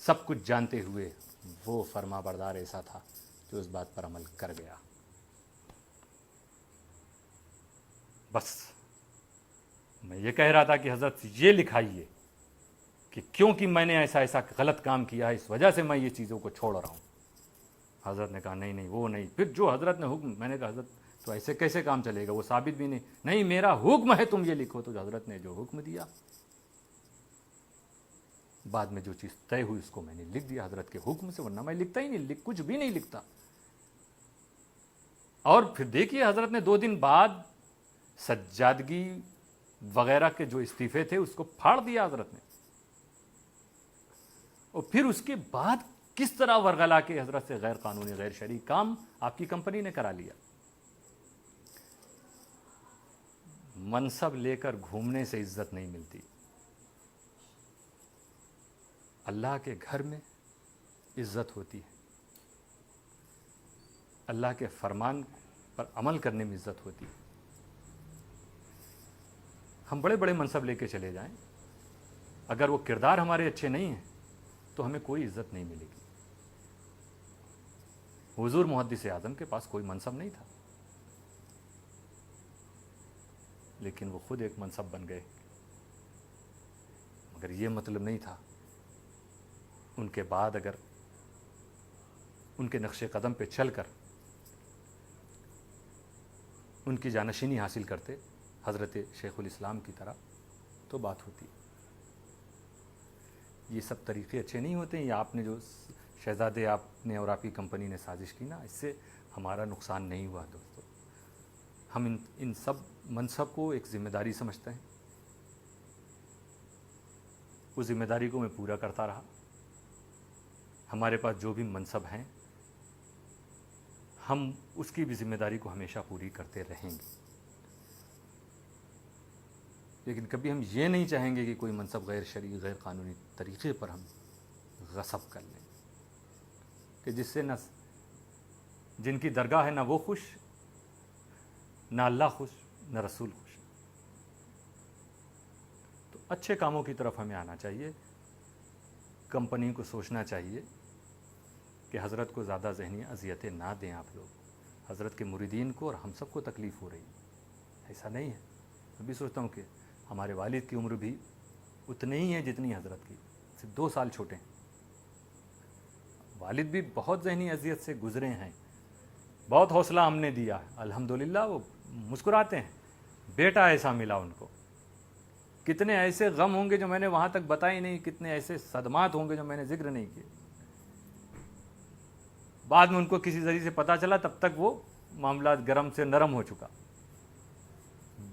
سب کچھ جانتے ہوئے وہ فرما بردار ایسا تھا جو اس بات پر عمل کر گیا. بس میں یہ کہہ رہا تھا کہ حضرت یہ لکھائیے کہ کیونکہ میں نے ایسا غلط کام کیا ہے، اس وجہ سے میں یہ چیزوں کو چھوڑ رہا ہوں. حضرت نے کہا نہیں وہ نہیں. پھر جو حضرت نے حکم، میں نے کہا حضرت تو ایسے کیسے کام چلے گا، وہ ثابت بھی نہیں میرا حکم ہے تم یہ لکھو. تو حضرت نے جو حکم دیا، بعد میں جو چیز طے ہوئی اس کو میں نے لکھ دیا حضرت کے حکم سے. ورنہ میں لکھتا ہی نہیں، کچھ بھی نہیں لکھتا. اور پھر دیکھیے حضرت نے 2 دن بعد سجادگی وغیرہ کے جو استعفے تھے اس کو پھاڑ دیا حضرت نے. اور پھر اس کے بعد کس طرح ورغلا کے حضرت سے غیر قانونی غیر شرعی کام آپ کی کمپنی نے کرا لیا. منصب لے کر گھومنے سے عزت نہیں ملتی. اللہ کے گھر میں عزت ہوتی ہے، اللہ کے فرمان پر عمل کرنے میں عزت ہوتی ہے. ہم بڑے بڑے منصب لے کے چلے جائیں، اگر وہ کردار ہمارے اچھے نہیں ہیں تو ہمیں کوئی عزت نہیں ملے گی. حضور محدث اعظم کے پاس کوئی منصب نہیں تھا، لیکن وہ خود ایک منصب بن گئے. مگر یہ مطلب نہیں تھا ان کے بعد اگر ان کے نقش قدم پہ چل کر ان کی جانشینی حاصل کرتے حضرت شیخ الاسلام کی طرح تو بات ہوتی. یہ سب طریقے اچھے نہیں ہوتے ہیں. یہ آپ نے جو شہزادے آپ نے اور آپ کی کمپنی نے سازش کی نا، اس سے ہمارا نقصان نہیں ہوا دوستو. ہم ان سب منصب کو ایک ذمہ داری سمجھتے ہیں. اس ذمہ داری کو میں پورا کرتا رہا. ہمارے پاس جو بھی منصب ہیں ہم اس کی بھی ذمہ داری کو ہمیشہ پوری کرتے رہیں گے. لیکن کبھی ہم یہ نہیں چاہیں گے کہ کوئی منصب غیر شرعی غیر قانونی طریقے پر ہم غصب کر لیں، کہ جس سے نہ جن کی درگاہ ہے نہ وہ خوش، نہ اللہ خوش، نہ رسول خوش. تو اچھے کاموں کی طرف ہمیں آنا چاہیے. کمپنی کو سوچنا چاہیے کہ حضرت کو زیادہ ذہنی اذیتیں نہ دیں آپ لوگ. حضرت کے مریدین کو اور ہم سب کو تکلیف ہو رہی ہے، ایسا نہیں ہے. میں بھی سوچتا ہوں کہ ہمارے والد کی عمر بھی اتنی ہی ہے جتنی حضرت کی، صرف 2 سال چھوٹے ہیں. والد بھی بہت ذہنی اذیت سے گزرے ہیں، بہت حوصلہ ہم نے دیا ہے. الحمدللہ وہ مسکراتے ہیں، بیٹا ایسا ملا ان کو. کتنے ایسے غم ہوں گے جو میں نے وہاں تک بتائی نہیں، کتنے ایسے صدمات ہوں گے جو میں نے ذکر نہیں کیے. بعد میں ان کو کسی ذریعے سے پتہ چلا، تب تک وہ معاملات گرم سے نرم ہو چکا.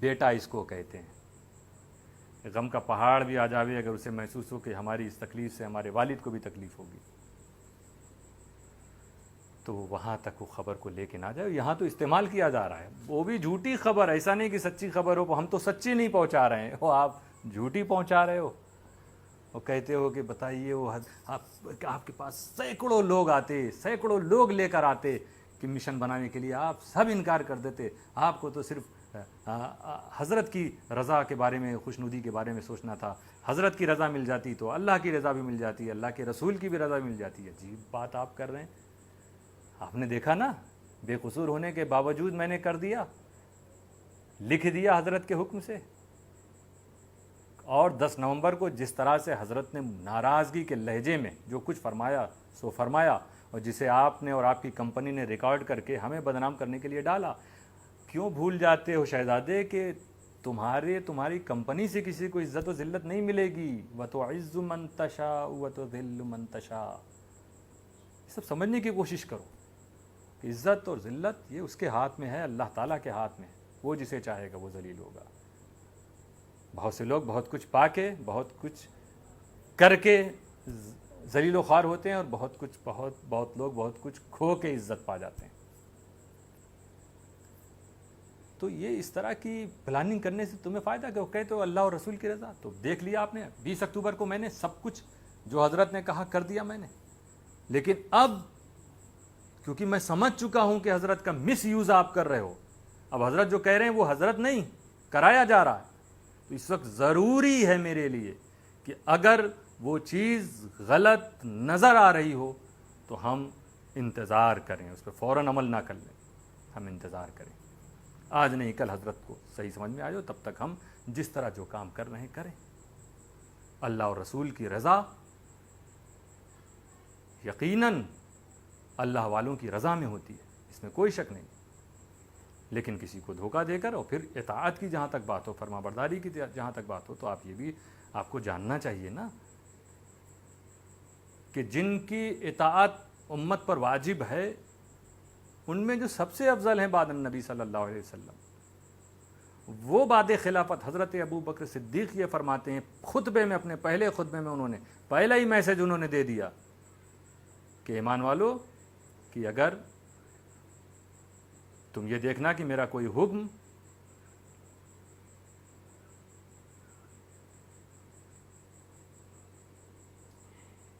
بیٹا اس کو کہتے ہیں. غم کا پہاڑ بھی آ جاوے اگر اسے محسوس ہو کہ ہماری اس تکلیف سے ہمارے والد کو بھی تکلیف ہوگی، تو وہاں تک وہ خبر کو لے کے نہ جائے. یہاں تو استعمال کیا جا رہا ہے، وہ بھی جھوٹی خبر، ایسا نہیں کہ سچی خبر ہو. ہم تو سچی نہیں پہنچا رہے ہیں، وہ آپ جھوٹی پہنچا رہے ہو. وہ کہتے ہو کہ بتائیے وہ آپ کے پاس سینکڑوں لوگ آتے، سینکڑوں لوگ لے کر آتے کہ مشن بنانے کے لیے، آپ سب انکار کر دیتے. آپ کو تو صرف حضرت کی رضا کے بارے میں، خوشنودی کے بارے میں سوچنا تھا. حضرت کی رضا مل جاتی تو اللہ کی رضا بھی مل جاتی، اللہ کے رسول کی بھی رضا مل جاتی. عجیب بات آپ کر رہے ہیں. آپ نے دیکھا نا، بے قصور ہونے کے باوجود میں نے کر دیا، لکھ دیا حضرت کے حکم سے. اور 10 نومبر کو جس طرح سے حضرت نے ناراضگی کے لہجے میں جو کچھ فرمایا سو فرمایا، اور جسے آپ نے اور آپ کی کمپنی نے ریکارڈ کر کے ہمیں بدنام کرنے کے لیے ڈالا. کیوں بھول جاتے ہو شہزادے کہ تمہاری کمپنی سے کسی کو عزت و ذلت نہیں ملے گی. وَتُعِزُّ مَن تَشَاءُ وَتُذِلُّ مَن تَشَاءُ. یہ سب سمجھنے کی کوشش کرو کہ عزت اور ذلت یہ اس کے ہاتھ میں ہے، اللہ تعالیٰ کے ہاتھ میں ہے. وہ جسے چاہے گا وہ ذلیل ہوگا. بہت سے لوگ بہت کچھ پا کے، بہت کچھ کر کے ذلیل و خوار ہوتے ہیں، اور بہت لوگ بہت کچھ کھو کے عزت پا جاتے ہیں. تو یہ اس طرح کی پلاننگ کرنے سے تمہیں فائدہ کیا؟ کہتے ہو اللہ اور رسول کی رضا. تو دیکھ لیا آپ نے، 20 اکتوبر کو میں نے سب کچھ جو حضرت نے کہا کر دیا میں نے. لیکن اب کیونکہ میں سمجھ چکا ہوں کہ حضرت کا مس یوز آپ کر رہے ہو، اب حضرت جو کہہ رہے ہیں وہ حضرت نہیں کرایا جا رہا ہے. تو اس وقت ضروری ہے میرے لیے کہ اگر وہ چیز غلط نظر آ رہی ہو تو ہم انتظار کریں، اس پہ فوراً عمل نہ کر لیں، ہم انتظار کریں. آج نہیں کل حضرت کو صحیح سمجھ میں آ جاؤ، تب تک ہم جس طرح جو کام کر رہے ہیں کریں. اللہ اور رسول کی رضا یقیناً اللہ والوں کی رضا میں ہوتی ہے، اس میں کوئی شک نہیں. لیکن کسی کو دھوکہ دے کر اور پھر اطاعت کی جہاں تک بات ہو، فرما برداری کی جہاں تک بات ہو، تو آپ یہ بھی آپ کو جاننا چاہیے نا کہ جن کی اطاعت امت پر واجب ہے ان میں جو سب سے افضل ہیں بعد النبی صلی اللہ علیہ وسلم، وہ بعد خلافت حضرت ابو بکر صدیق یہ فرماتے ہیں خطبے میں، اپنے پہلے خطبے میں انہوں نے پہلا ہی میسج انہوں نے دے دیا کہ ایمان والو کہ اگر تم یہ دیکھنا کہ میرا کوئی حکم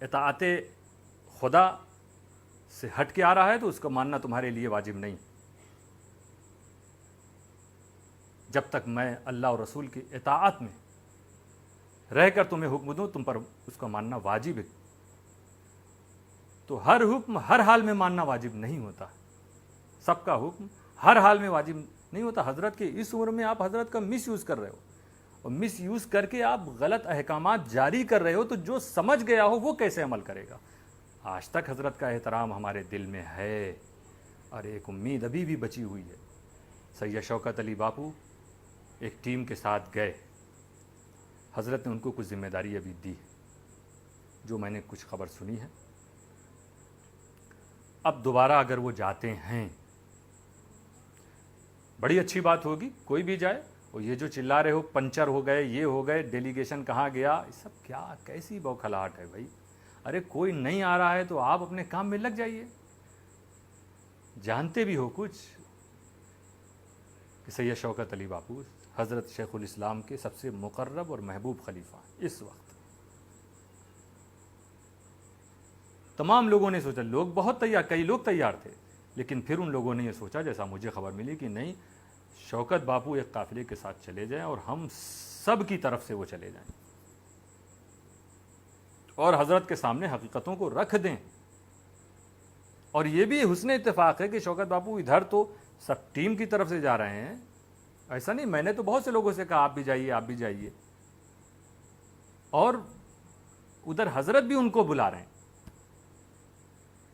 اطاعت خدا سے ہٹ کے آ رہا ہے تو اس کو ماننا تمہارے لیے واجب نہیں، جب تک میں اللہ اور رسول کی اطاعت میں رہ کر تمہیں حکم دوں تم پر اس کو ماننا واجب ہے. تو ہر حکم ہر حال میں ماننا واجب نہیں ہوتا، سب کا حکم ہر حال میں واجب نہیں ہوتا. حضرت کے اس عمر میں آپ حضرت کا مس یوز کر رہے ہو، اور مس یوز کر کے آپ غلط احکامات جاری کر رہے ہو، تو جو سمجھ گیا ہو وہ کیسے عمل کرے گا؟ آج تک حضرت کا احترام ہمارے دل میں ہے، اور ایک امید ابھی بھی بچی ہوئی ہے. سید شوکت علی باپو ایک ٹیم کے ساتھ گئے، حضرت نے ان کو کچھ ذمہ داری ابھی دی جو میں نے کچھ خبر سنی ہے. اب دوبارہ اگر وہ جاتے ہیں بڑی اچھی بات ہوگی، کوئی بھی جائے. اور یہ جو چلا رہے ہو پنچر ہو گئے، یہ ہو گئے، ڈیلیگیشن کہاں گیا، یہ سب کیا کیسی بوکھلاہٹ ہے بھائی؟ ارے کوئی نہیں آ رہا ہے تو آپ اپنے کام میں لگ جائیے. جانتے بھی ہو کچھ کہ سید شوکت علی باپو حضرت شیخ الاسلام کے سب سے مقرب اور محبوب خلیفہ اس وقت. تمام لوگوں نے سوچا، لوگ بہت تیار، کئی لوگ تیار تھے، لیکن پھر ان لوگوں نے یہ سوچا جیسا مجھے خبر ملی کہ نہیں، شوکت باپو ایک قافلے کے ساتھ چلے جائیں اور ہم سب کی طرف سے وہ چلے جائیں اور حضرت کے سامنے حقیقتوں کو رکھ دیں. اور یہ بھی حسن اتفاق ہے کہ شوکت باپو ادھر تو سب ٹیم کی طرف سے جا رہے ہیں، ایسا نہیں، میں نے تو بہت سے لوگوں سے کہا آپ بھی جائیے، آپ بھی جائیے، اور ادھر حضرت بھی ان کو بلا رہے ہیں.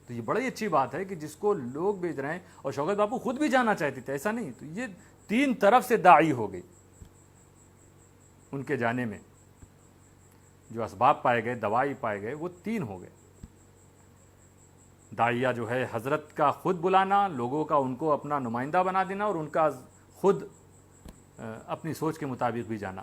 تو یہ بڑی اچھی بات ہے کہ جس کو لوگ بھیج رہے ہیں، اور شوکت باپو خود بھی جانا چاہتے تھے، ایسا نہیں. تو یہ 3 طرف سے داعی ہو گئی ان کے جانے میں. جو اسباب پائے گئے، دوائی پائے گئے، وہ 3 ہو گئے. داعیہ جو ہے حضرت کا خود بلانا، لوگوں کا ان کو اپنا نمائندہ بنا دینا، اور ان کا خود اپنی سوچ کے مطابق بھی جانا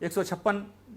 156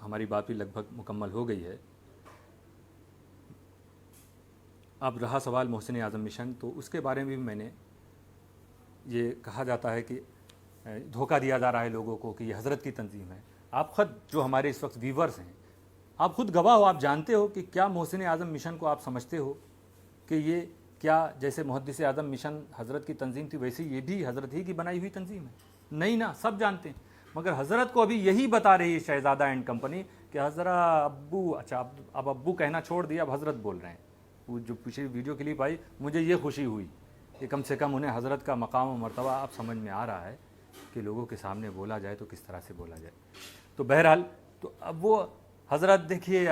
ہماری بات بھی لگ بھگ مکمل ہو گئی ہے. اب رہا سوال محسن اعظم مشن، تو اس کے بارے میں بھی میں نے یہ کہا جاتا ہے کہ دھوکہ دیا جا رہا ہے لوگوں کو کہ یہ حضرت کی تنظیم ہے. آپ خود جو ہمارے اس وقت ویورز ہیں، آپ خود گواہ ہو، آپ جانتے ہو کہ کیا محسن اعظم مشن کو آپ سمجھتے ہو کہ یہ کیا جیسے محدث اعظم مشن حضرت کی تنظیم تھی ویسے یہ بھی حضرت ہی کی بنائی ہوئی تنظیم ہے؟ نہیں نا، سب جانتے ہیں. مگر حضرت کو ابھی یہی بتا رہی ہے شہزادہ اینڈ کمپنی کہ حضرت ابو، اچھا اب ابو کہنا چھوڑ دیا، اب حضرت بول رہے ہیں. وہ جو پیچھے ویڈیو کلپ آئی، مجھے یہ خوشی ہوئی کہ کم سے کم انہیں حضرت کا مقام و مرتبہ اب سمجھ میں آ رہا ہے کہ لوگوں کے سامنے بولا جائے تو کس طرح سے بولا جائے. تو بہرحال تو اب وہ حضرت دیکھیے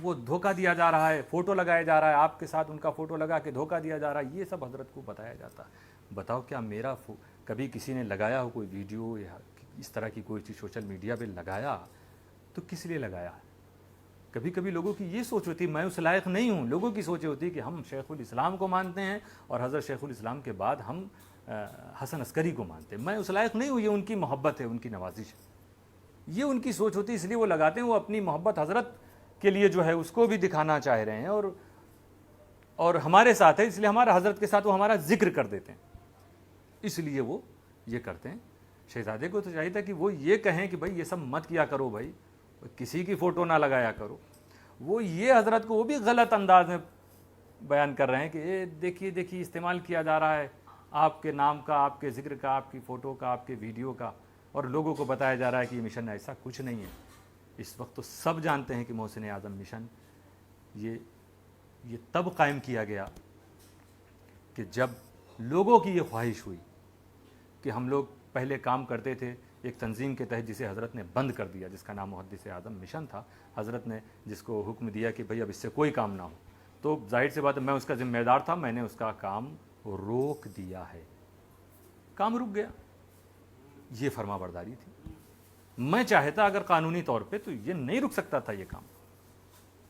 وہ دھوکہ دیا جا رہا ہے، فوٹو لگایا جا رہا ہے، آپ کے ساتھ ان کا فوٹو لگا کے دھوکہ دیا جا رہا ہے، یہ سب حضرت کو بتایا جاتا ہے. بتاؤ کیا میرا کبھی کسی نے لگایا ہو کوئی ویڈیو یا اس طرح کی کوئی چیز سوشل میڈیا پہ لگایا تو کس لیے لگایا؟ کبھی کبھی لوگوں کی یہ سوچ ہوتی ہے میں اس لائق نہیں ہوں. لوگوں کی سوچ ہوتی ہے کہ ہم شیخ الاسلام کو مانتے ہیں اور حضرت شیخ الاسلام کے بعد ہم حسن عسکری کو مانتے ہیں، میں اس لائق نہیں ہوں. یہ ان کی محبت ہے، ان کی نوازش ہے، یہ ان کی سوچ ہوتی ہے، اس لیے وہ لگاتے ہیں. وہ اپنی محبت حضرت کے لیے جو ہے اس کو بھی دکھانا چاہ رہے ہیں اور ہمارے ساتھ ہے، اس لیے ہمارا حضرت کے ساتھ وہ ہمارا ذکر کر دیتے ہیں، اس لیے وہ یہ کرتے ہیں. شہزادے کو تو چاہیے تھا کہ وہ یہ کہیں کہ بھائی یہ سب مت کیا کرو، بھائی کسی کی فوٹو نہ لگایا کرو. وہ یہ حضرت کو وہ بھی غلط انداز میں بیان کر رہے ہیں کہ دیکھیے دیکھیے استعمال کیا جا رہا ہے آپ کے نام کا، آپ کے ذکر کا، آپ کی فوٹو کا، آپ کے ویڈیو کا، اور لوگوں کو بتایا جا رہا ہے کہ یہ مشن ایسا کچھ نہیں ہے. اس وقت تو سب جانتے ہیں کہ محسن اعظم مشن یہ تب قائم کیا گیا کہ جب لوگوں کی یہ خواہش ہوئی کہ ہم لوگ پہلے کام کرتے تھے ایک تنظیم کے تحت جسے حضرت نے بند کر دیا، جس کا نام محدث اعظم مشن تھا. حضرت نے جس کو حکم دیا کہ بھئی اب اس سے کوئی کام نہ ہو، تو ظاہر سی بات ہے میں اس کا ذمہ دار تھا، میں نے اس کا کام روک دیا ہے. کام رک گیا، یہ فرما برداری تھی. میں چاہتا اگر قانونی طور پہ تو یہ نہیں رک سکتا تھا یہ کام.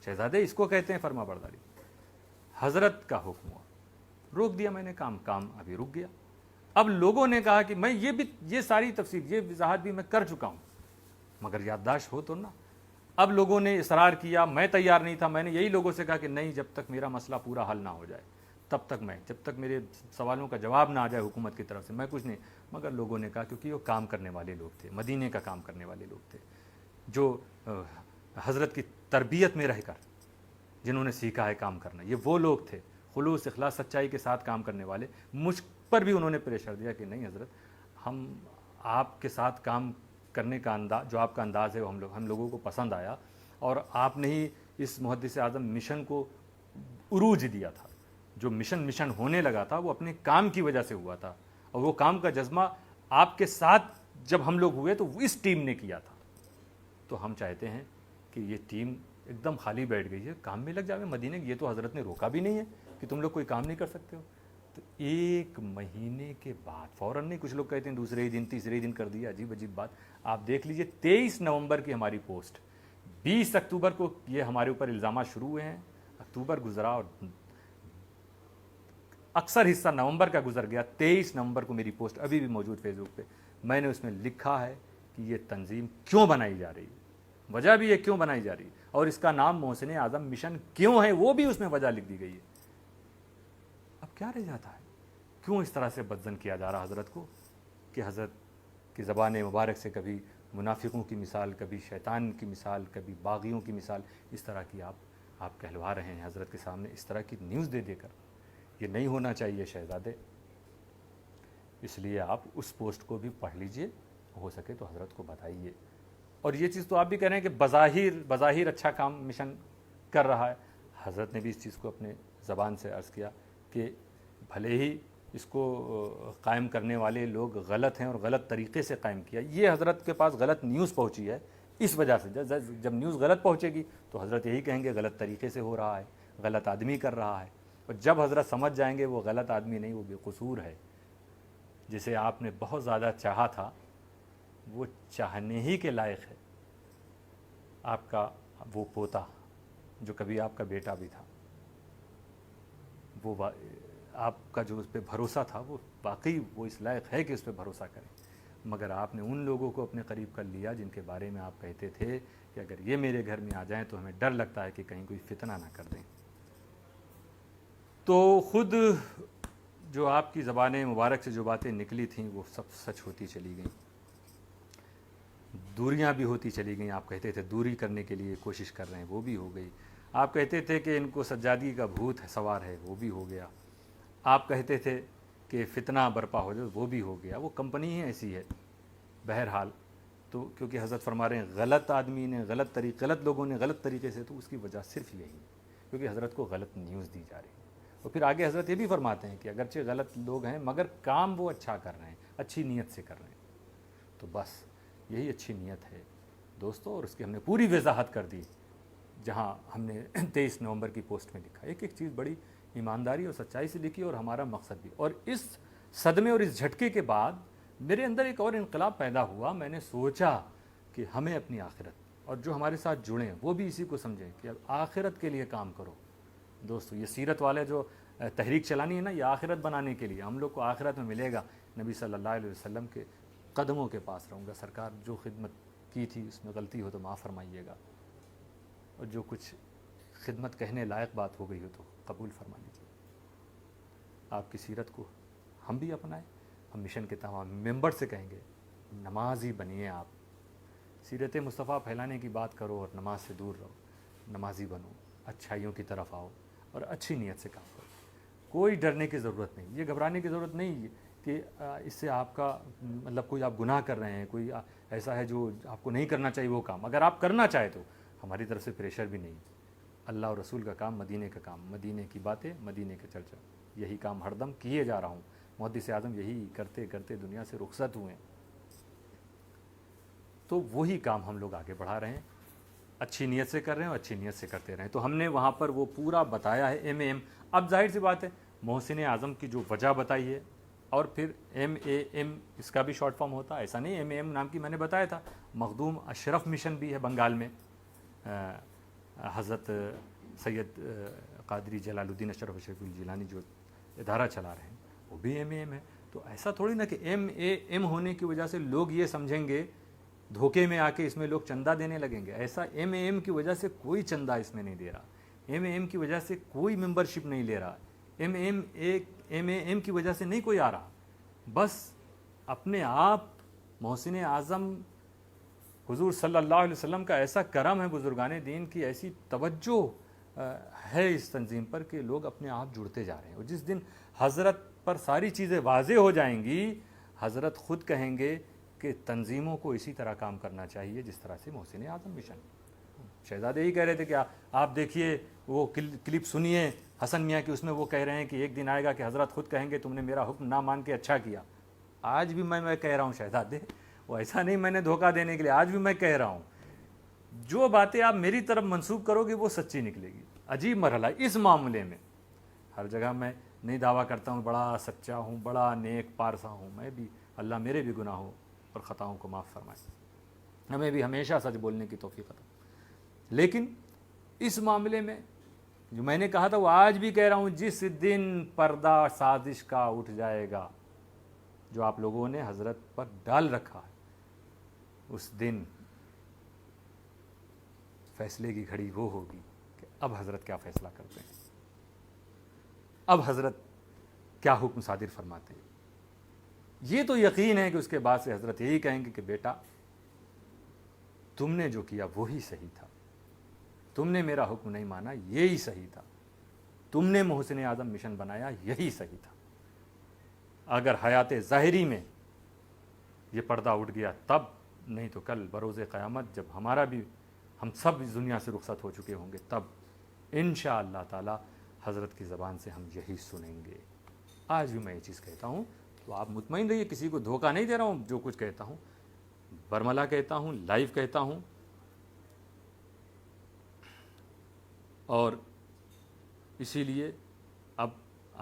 شہزادے اس کو کہتے ہیں فرما برداری. حضرت کا حکم ہوا، روک دیا میں نے کام ابھی رک گیا. اب لوگوں نے کہا کہ میں یہ ساری تفصیل، یہ وضاحت بھی میں کر چکا ہوں، مگر یادداشت ہو تو نا. اب لوگوں نے اصرار کیا، میں تیار نہیں تھا. میں نے یہی لوگوں سے کہا کہ نہیں، جب تک میرا مسئلہ پورا حل نہ ہو جائے تب تک جب تک میرے سوالوں کا جواب نہ آ جائے حکومت کی طرف سے میں کچھ نہیں. مگر لوگوں نے کہا کیونکہ وہ کام کرنے والے لوگ تھے، مدینے کا کام کرنے والے لوگ تھے، جو حضرت کی تربیت میں رہ کر جنہوں نے سیکھا ہے کام کرنا، یہ وہ لوگ تھے خلوص، اخلاص، سچائی کے ساتھ کام کرنے والے. مجھ پر بھی انہوں نے پریشر دیا کہ نہیں حضرت، ہم آپ کے ساتھ کام کرنے کا انداز، جو آپ کا انداز ہے وہ ہم لوگوں کو پسند آیا، اور آپ نے ہی اس محدث اعظم مشن کو عروج دیا تھا. جو مشن ہونے لگا تھا وہ اپنے کام کی وجہ سے ہوا تھا، اور وہ کام کا جذبہ آپ کے ساتھ جب ہم لوگ ہوئے تو اس ٹیم نے کیا تھا. تو ہم چاہتے ہیں کہ یہ ٹیم ایک دم خالی بیٹھ گئی ہے، کام میں لگ جاوے مدینے. یہ تو حضرت نے روکا بھی نہیں ہے کہ تم لوگ کوئی کام نہیں کر سکتے ہو. تو 1 مہینے کے بعد فوراً نہیں، کچھ لوگ کہتے ہیں دوسرے ہی دن، تیسرے ہی دن کر دیا. عجیب عجیب بات. آپ دیکھ لیجئے 23 نومبر کی ہماری پوسٹ، 20 اکتوبر کو یہ ہمارے اوپر الزامات شروع ہوئے ہیں. اکتوبر گزرا اور اکثر حصہ نومبر کا گزر گیا. 23 نومبر کو میری پوسٹ ابھی بھی موجود فیس بک پہ. میں نے اس میں لکھا ہے کہ یہ تنظیم کیوں بنائی جا رہی ہے، وجہ بھی ہے کیوں بنائی جا رہی ہے، اور اس کا نام محسن اعظم مشن کیوں ہے وہ بھی اس میں وجہ لکھ دی گئی ہے. اب کیا رہ جاتا ہے؟ کیوں اس طرح سے بدظن کیا جا رہا حضرت کو کہ حضرت کی زبان مبارک سے کبھی منافقوں کی مثال، کبھی شیطان کی مثال، کبھی باغیوں کی مثال، اس طرح کی آپ کہلوا رہے ہیں حضرت کے سامنے اس طرح کی نیوز دے کر. یہ نہیں ہونا چاہیے شہزادے. اس لیے آپ اس پوسٹ کو بھی پڑھ لیجئے، ہو سکے تو حضرت کو بتائیے. اور یہ چیز تو آپ بھی کہہ رہے ہیں کہ بظاہر اچھا کام مشن کر رہا ہے. حضرت نے بھی اس چیز کو اپنے زبان سے عرض کیا کہ بھلے ہی اس کو قائم کرنے والے لوگ غلط ہیں اور غلط طریقے سے قائم کیا. یہ حضرت کے پاس غلط نیوز پہنچی ہے، اس وجہ سے جب نیوز غلط پہنچے گی تو حضرت یہی کہیں گے غلط طریقے سے ہو رہا ہے، غلط آدمی کر رہا ہے. اور جب حضرت سمجھ جائیں گے وہ غلط آدمی نہیں، وہ بے قصور ہے، جسے آپ نے بہت زیادہ چاہا تھا، وہ چاہنے ہی کے لائق ہے. آپ کا وہ پوتا جو کبھی آپ کا بیٹا بھی تھا، وہ آپ کا جو اس پہ بھروسہ تھا وہ واقعی وہ اس لائق ہے کہ اس پہ بھروسہ کریں. مگر آپ نے ان لوگوں کو اپنے قریب کر لیا جن کے بارے میں آپ کہتے تھے کہ اگر یہ میرے گھر میں آ جائیں تو ہمیں ڈر لگتا ہے کہ کہیں کوئی فتنہ نہ کر دیں۔ تو خود جو آپ کی زبان مبارک سے جو باتیں نکلی تھیں وہ سب سچ ہوتی چلی گئیں، دوریاں بھی ہوتی چلی گئیں۔ آپ کہتے تھے دوری کرنے کے لیے کوشش کر رہے ہیں، وہ بھی ہو گئی۔ آپ کہتے تھے کہ ان کو سجادی کا بھوت سوار ہے، وہ بھی ہو گیا۔ آپ کہتے تھے کہ فتنہ برپا ہو جائے، وہ بھی ہو گیا۔ وہ کمپنی ہی ایسی ہے۔ بہرحال تو کیونکہ حضرت فرما رہے ہیں غلط آدمی نے غلط لوگوں نے غلط طریقے سے، تو اس کی وجہ صرف یہی ہے کیونکہ حضرت کو غلط نیوز دی جا رہی ہے۔ اور پھر آگے حضرت یہ بھی فرماتے ہیں کہ اگرچہ غلط لوگ ہیں مگر کام وہ اچھا کر رہے ہیں، اچھی نیت سے کر رہے ہیں۔ تو بس یہی اچھی نیت ہے دوستو، اور اس کی ہم نے پوری وضاحت کر دی جہاں ہم نے 23 نومبر کی پوسٹ میں لکھا۔ ایک ایک چیز بڑی ایمانداری اور سچائی سے لکھی، اور ہمارا مقصد بھی۔ اور اس صدمے اور اس جھٹکے کے بعد میرے اندر ایک اور انقلاب پیدا ہوا۔ میں نے سوچا کہ ہمیں اپنی آخرت اور جو ہمارے ساتھ جڑے ہیں وہ بھی اسی کو سمجھیں کہ اب آخرت کے لیے کام کرو۔ دوستو یہ سیرت والے جو تحریک چلانی ہے نا، یہ آخرت بنانے کے لیے۔ ہم لوگ کو آخرت میں ملے گا نبی صلی اللہ علیہ وسلم کے قدموں کے پاس رہوں گا۔ سرکار جو خدمت کی تھی اس میں غلطی ہو تو معاف فرمائیے گا، اور جو کچھ خدمت کہنے لائق بات ہو گئی ہو تو قبول فرما لیجیے۔ آپ کی سیرت کو ہم بھی اپنائیں۔ ہم مشن کے تمام ممبر سے کہیں گے نمازی بنیے، آپ سیرت مصطفیٰ پھیلانے کی بات کرو اور نماز سے دور رہو، نمازی بنو، اچھائیوں کی طرف آؤ اور اچھی نیت سے کام کرو۔ کوئی ڈرنے کی ضرورت نہیں، یہ گھبرانے کی ضرورت نہیں کہ اس سے آپ کا مطلب کوئی آپ گناہ کر رہے ہیں، کوئی ایسا ہے جو آپ کو نہیں کرنا چاہیے وہ کام۔ اگر آپ کرنا چاہے تو ہماری طرف سے پریشر بھی نہیں۔ اللہ اور رسول کا کام، مدینے کا کام، مدینے کی باتیں، مدینے کا چرچا، یہی کام ہر دم کیے جا رہا ہوں۔ محدث اعظم یہی کرتے کرتے دنیا سے رخصت ہوئے ہیں، تو وہی کام ہم لوگ آگے بڑھا رہے ہیں، اچھی نیت سے کر رہے ہیں اور اچھی نیت سے کرتے رہیں۔ تو ہم نے وہاں پر وہ پورا بتایا ہے ایم اے ایم۔ اب ظاہر سی بات ہے محسن اعظم کی جو وجہ بتائی ہے، اور پھر ایم اے ایم اس کا بھی شارٹ فارم ہوتا ہے، ایسا نہیں ایم اے ایم نام کی میں نے بتایا تھا۔ مخدوم اشرف مشن بھی ہے بنگال میں، حضرت سید قادری جلال الدین اشرف شریف الجیلانی جو ادارہ چلا رہے ہیں وہ بھی ایم اے ایم ہے۔ تو ایسا تھوڑی نا کہ ایم اے ایم ہونے کی وجہ سے لوگ یہ سمجھیں گے، دھوکے میں آ کے اس میں لوگ چندہ دینے لگیں گے۔ ایسا ایم اے ایم کی وجہ سے کوئی چندہ اس میں نہیں دے رہا، ایم اے ایم کی وجہ سے کوئی ممبرشپ نہیں لے رہا، ایم اے ایم کی وجہ سے نہیں کوئی آ رہا۔ بس اپنے آپ محسن اعظم حضور صلی اللہ علیہ وسلم کا ایسا کرم ہے، بزرگان دین کی ایسی توجہ ہے اس تنظیم پر کہ لوگ اپنے آپ جڑتے جا رہے ہیں۔ اور جس دن حضرت پر ساری چیزیں واضح ہو جائیں گی، حضرت خود کہیں گے کہ تنظیموں کو اسی طرح کام کرنا چاہیے جس طرح سے محسن اعظم مشن۔ شہزادے ہی کہہ رہے تھے کہ آپ دیکھیے وہ کلپ سنیے حسن میاں کی، اس میں وہ کہہ رہے ہیں کہ ایک دن آئے گا کہ حضرت خود کہیں گے تم نے میرا حکم نہ مان کے اچھا کیا۔ آج بھی میں کہہ رہا ہوں شہزادے، وہ ایسا نہیں میں نے دھوکہ دینے کے لیے، آج بھی میں کہہ رہا ہوں جو باتیں آپ میری طرف منسوب کرو گے وہ سچی نکلے گی۔ عجیب مرحلہ اس معاملے میں، ہر جگہ میں نہیں دعویٰ کرتا ہوں بڑا سچا ہوں، بڑا نیک پارسا ہوں، میں بھی، اللہ میرے بھی گناہوں اور خطاؤں کو معاف فرمائے، ہمیں بھی ہمیشہ سچ بولنے کی توفیق عطا۔ لیکن اس معاملے میں جو میں نے کہا تھا وہ آج بھی کہہ رہا ہوں، جس دن پردہ سازش کا اٹھ جائے گا جو آپ لوگوں نے حضرت پر ڈال رکھا ہے، اس دن فیصلے کی گھڑی وہ ہوگی کہ اب حضرت کیا فیصلہ کرتے ہیں، اب حضرت کیا حکم صادر فرماتے ہیں۔ یہ تو یقین ہے کہ اس کے بعد سے حضرت یہی کہیں گے کہ بیٹا تم نے جو کیا وہی صحیح تھا، تم نے میرا حکم نہیں مانا یہی صحیح تھا، تم نے محسن اعظم مشن بنایا یہی صحیح تھا۔ اگر حیات ظاہری میں یہ پردہ اٹھ گیا تب، نہیں تو کل بروز قیامت جب ہم سب اس دنیا سے رخصت ہو چکے ہوں گے، تب انشاءاللہ تعالی حضرت کی زبان سے ہم یہی سنیں گے۔ آج بھی میں یہ چیز کہتا ہوں، تو آپ مطمئن رہیے، کسی کو دھوکہ نہیں دے رہا ہوں، جو کچھ کہتا ہوں برملا کہتا ہوں، لائیو کہتا ہوں۔ اور اسی لیے اب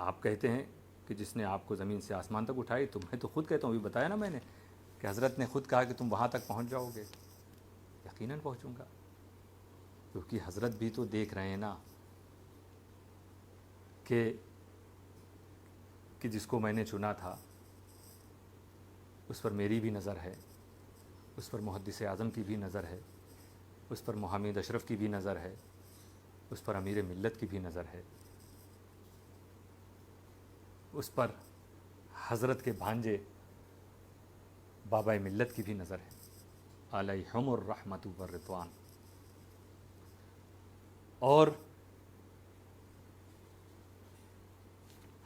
آپ کہتے ہیں کہ جس نے آپ کو زمین سے آسمان تک اٹھائی، تو میں تو خود کہتا ہوں، ابھی بتایا نا میں نے کہ حضرت نے خود کہا کہ تم وہاں تک پہنچ جاؤ گے، یقیناً پہنچوں گا، کیونکہ حضرت بھی تو دیکھ رہے ہیں نا کہ جس کو میں نے چنا تھا اس پر میری بھی نظر ہے، اس پر محدث اعظم کی بھی نظر ہے، اس پر محمد اشرف کی بھی نظر ہے، اس پر امیر ملت کی بھی نظر ہے، اس پر حضرت کے بھانجے بابا ملت کی بھی نظر ہے، علیہم الرحمۃ والرضوان۔ اور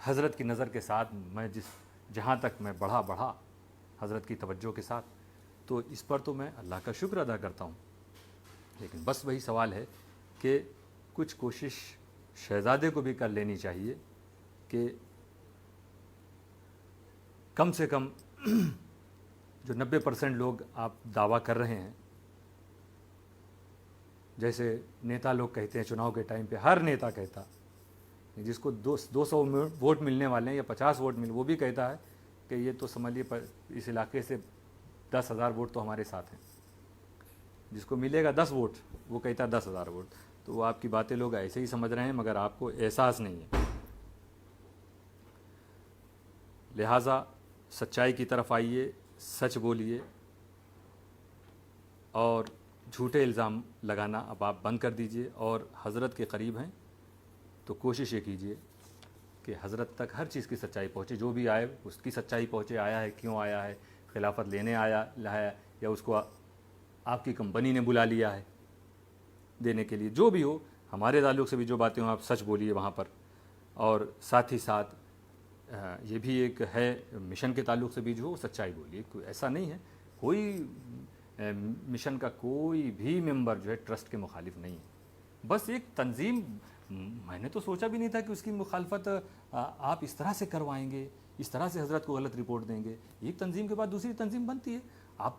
حضرت کی نظر کے ساتھ میں جہاں تک میں بڑھا حضرت کی توجہ کے ساتھ، تو اس پر تو میں اللہ کا شکر ادا کرتا ہوں، لیکن بس وہی سوال ہے کہ کچھ کوشش شہزادے کو بھی کر لینی چاہیے کہ کم سے کم جو 90% لوگ آپ دعویٰ کر رہے ہیں، جیسے نیتا لوگ کہتے ہیں چناؤ کے ٹائم پہ، ہر نیتا کہتا، جس کو 200 ووٹ ملنے والے ہیں یا 50 ووٹ وہ بھی کہتا ہے کہ یہ تو سمجھ لیے اس علاقے سے 10,000 ووٹ تو ہمارے ساتھ ہیں۔ جس کو ملے گا 10 ووٹ وہ کہتا ہے 10,000 ووٹ۔ تو وہ آپ کی باتیں لوگ ایسے ہی سمجھ رہے ہیں، مگر آپ کو احساس نہیں ہے۔ لہٰذا سچائی کی طرف آئیے، سچ بولیے، اور جھوٹے الزام لگانا اب آپ بند کر دیجئے، اور حضرت کے قریب ہیں تو کوشش یہ کیجئے کہ حضرت تک ہر چیز کی سچائی پہنچے، جو بھی آئے اس کی سچائی پہنچے، آیا ہے کیوں آیا ہے، خلافت لینے آیا ہے یا اس کو آپ کی کمپنی نے بلا لیا ہے دینے کے لیے، جو بھی ہو، ہمارے تعلق سے بھی جو باتیں ہوں آپ سچ بولیے وہاں پر۔ اور ساتھ ہی ساتھ یہ بھی ایک ہے مشن کے تعلق سے بھی جو ہو سچائی بولیے۔ کوئی ایسا نہیں ہے، کوئی مشن کا کوئی بھی ممبر جو ہے ٹرسٹ کے مخالف نہیں ہے، بس ایک تنظیم، میں نے تو سوچا بھی نہیں تھا کہ اس کی مخالفت آپ اس طرح سے کروائیں گے، اس طرح سے حضرت کو غلط رپورٹ دیں گے۔ ایک تنظیم کے بعد دوسری تنظیم بنتی ہے، آپ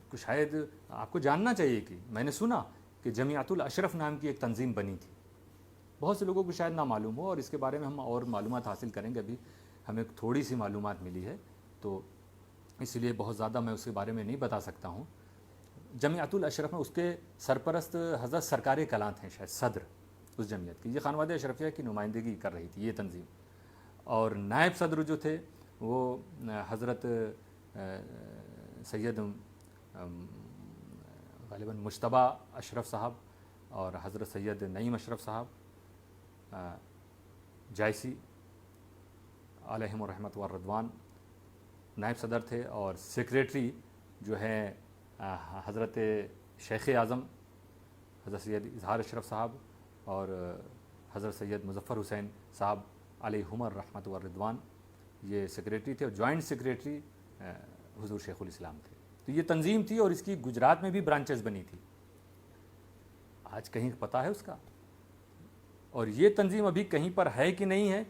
کو شاید آپ کو جاننا چاہیے کہ میں نے سنا کہ جمیعت الاشرف نام کی ایک تنظیم بنی تھی، بہت سے لوگوں کو شاید نہ معلوم ہو، اور اس کے بارے میں ہم اور معلومات حاصل کریں گے۔ ابھی ہمیں تھوڑی سی معلومات ملی ہے تو اس لیے بہت زیادہ میں اس کے بارے میں نہیں بتا سکتا ہوں۔ جمیعت الاشرف میں اس کے سرپرست حضرت سرکار کلات ہیں، شاید صدر اس جمعیت کی، یہ خانوادہ اشرفیہ کی نمائندگی کر رہی تھی یہ تنظیم، اور نائب صدر جو تھے وہ حضرت سید غالباً مجتبیٰ اشرف صاحب اور حضرت سید نعیم اشرف صاحب جائسی علیہم الرحمۃ والرضوان نائب صدر تھے، اور سیکریٹری جو ہیں حضرت شیخ اعظم حضرت سید اظہار اشرف صاحب اور حضرت سید مظفر حسین صاحب علیہم الرحمۃ والرضوان، یہ سیکریٹری تھے، اور جوائنٹ سیکریٹری حضور شیخ الاسلام تھے۔ تو یہ تنظیم تھی، اور اس کی گجرات میں بھی برانچز بنی تھی، آج کہیں پتہ ہے اس کا؟ اور یہ تنظیم ابھی کہیں پر ہے کہ نہیں ہے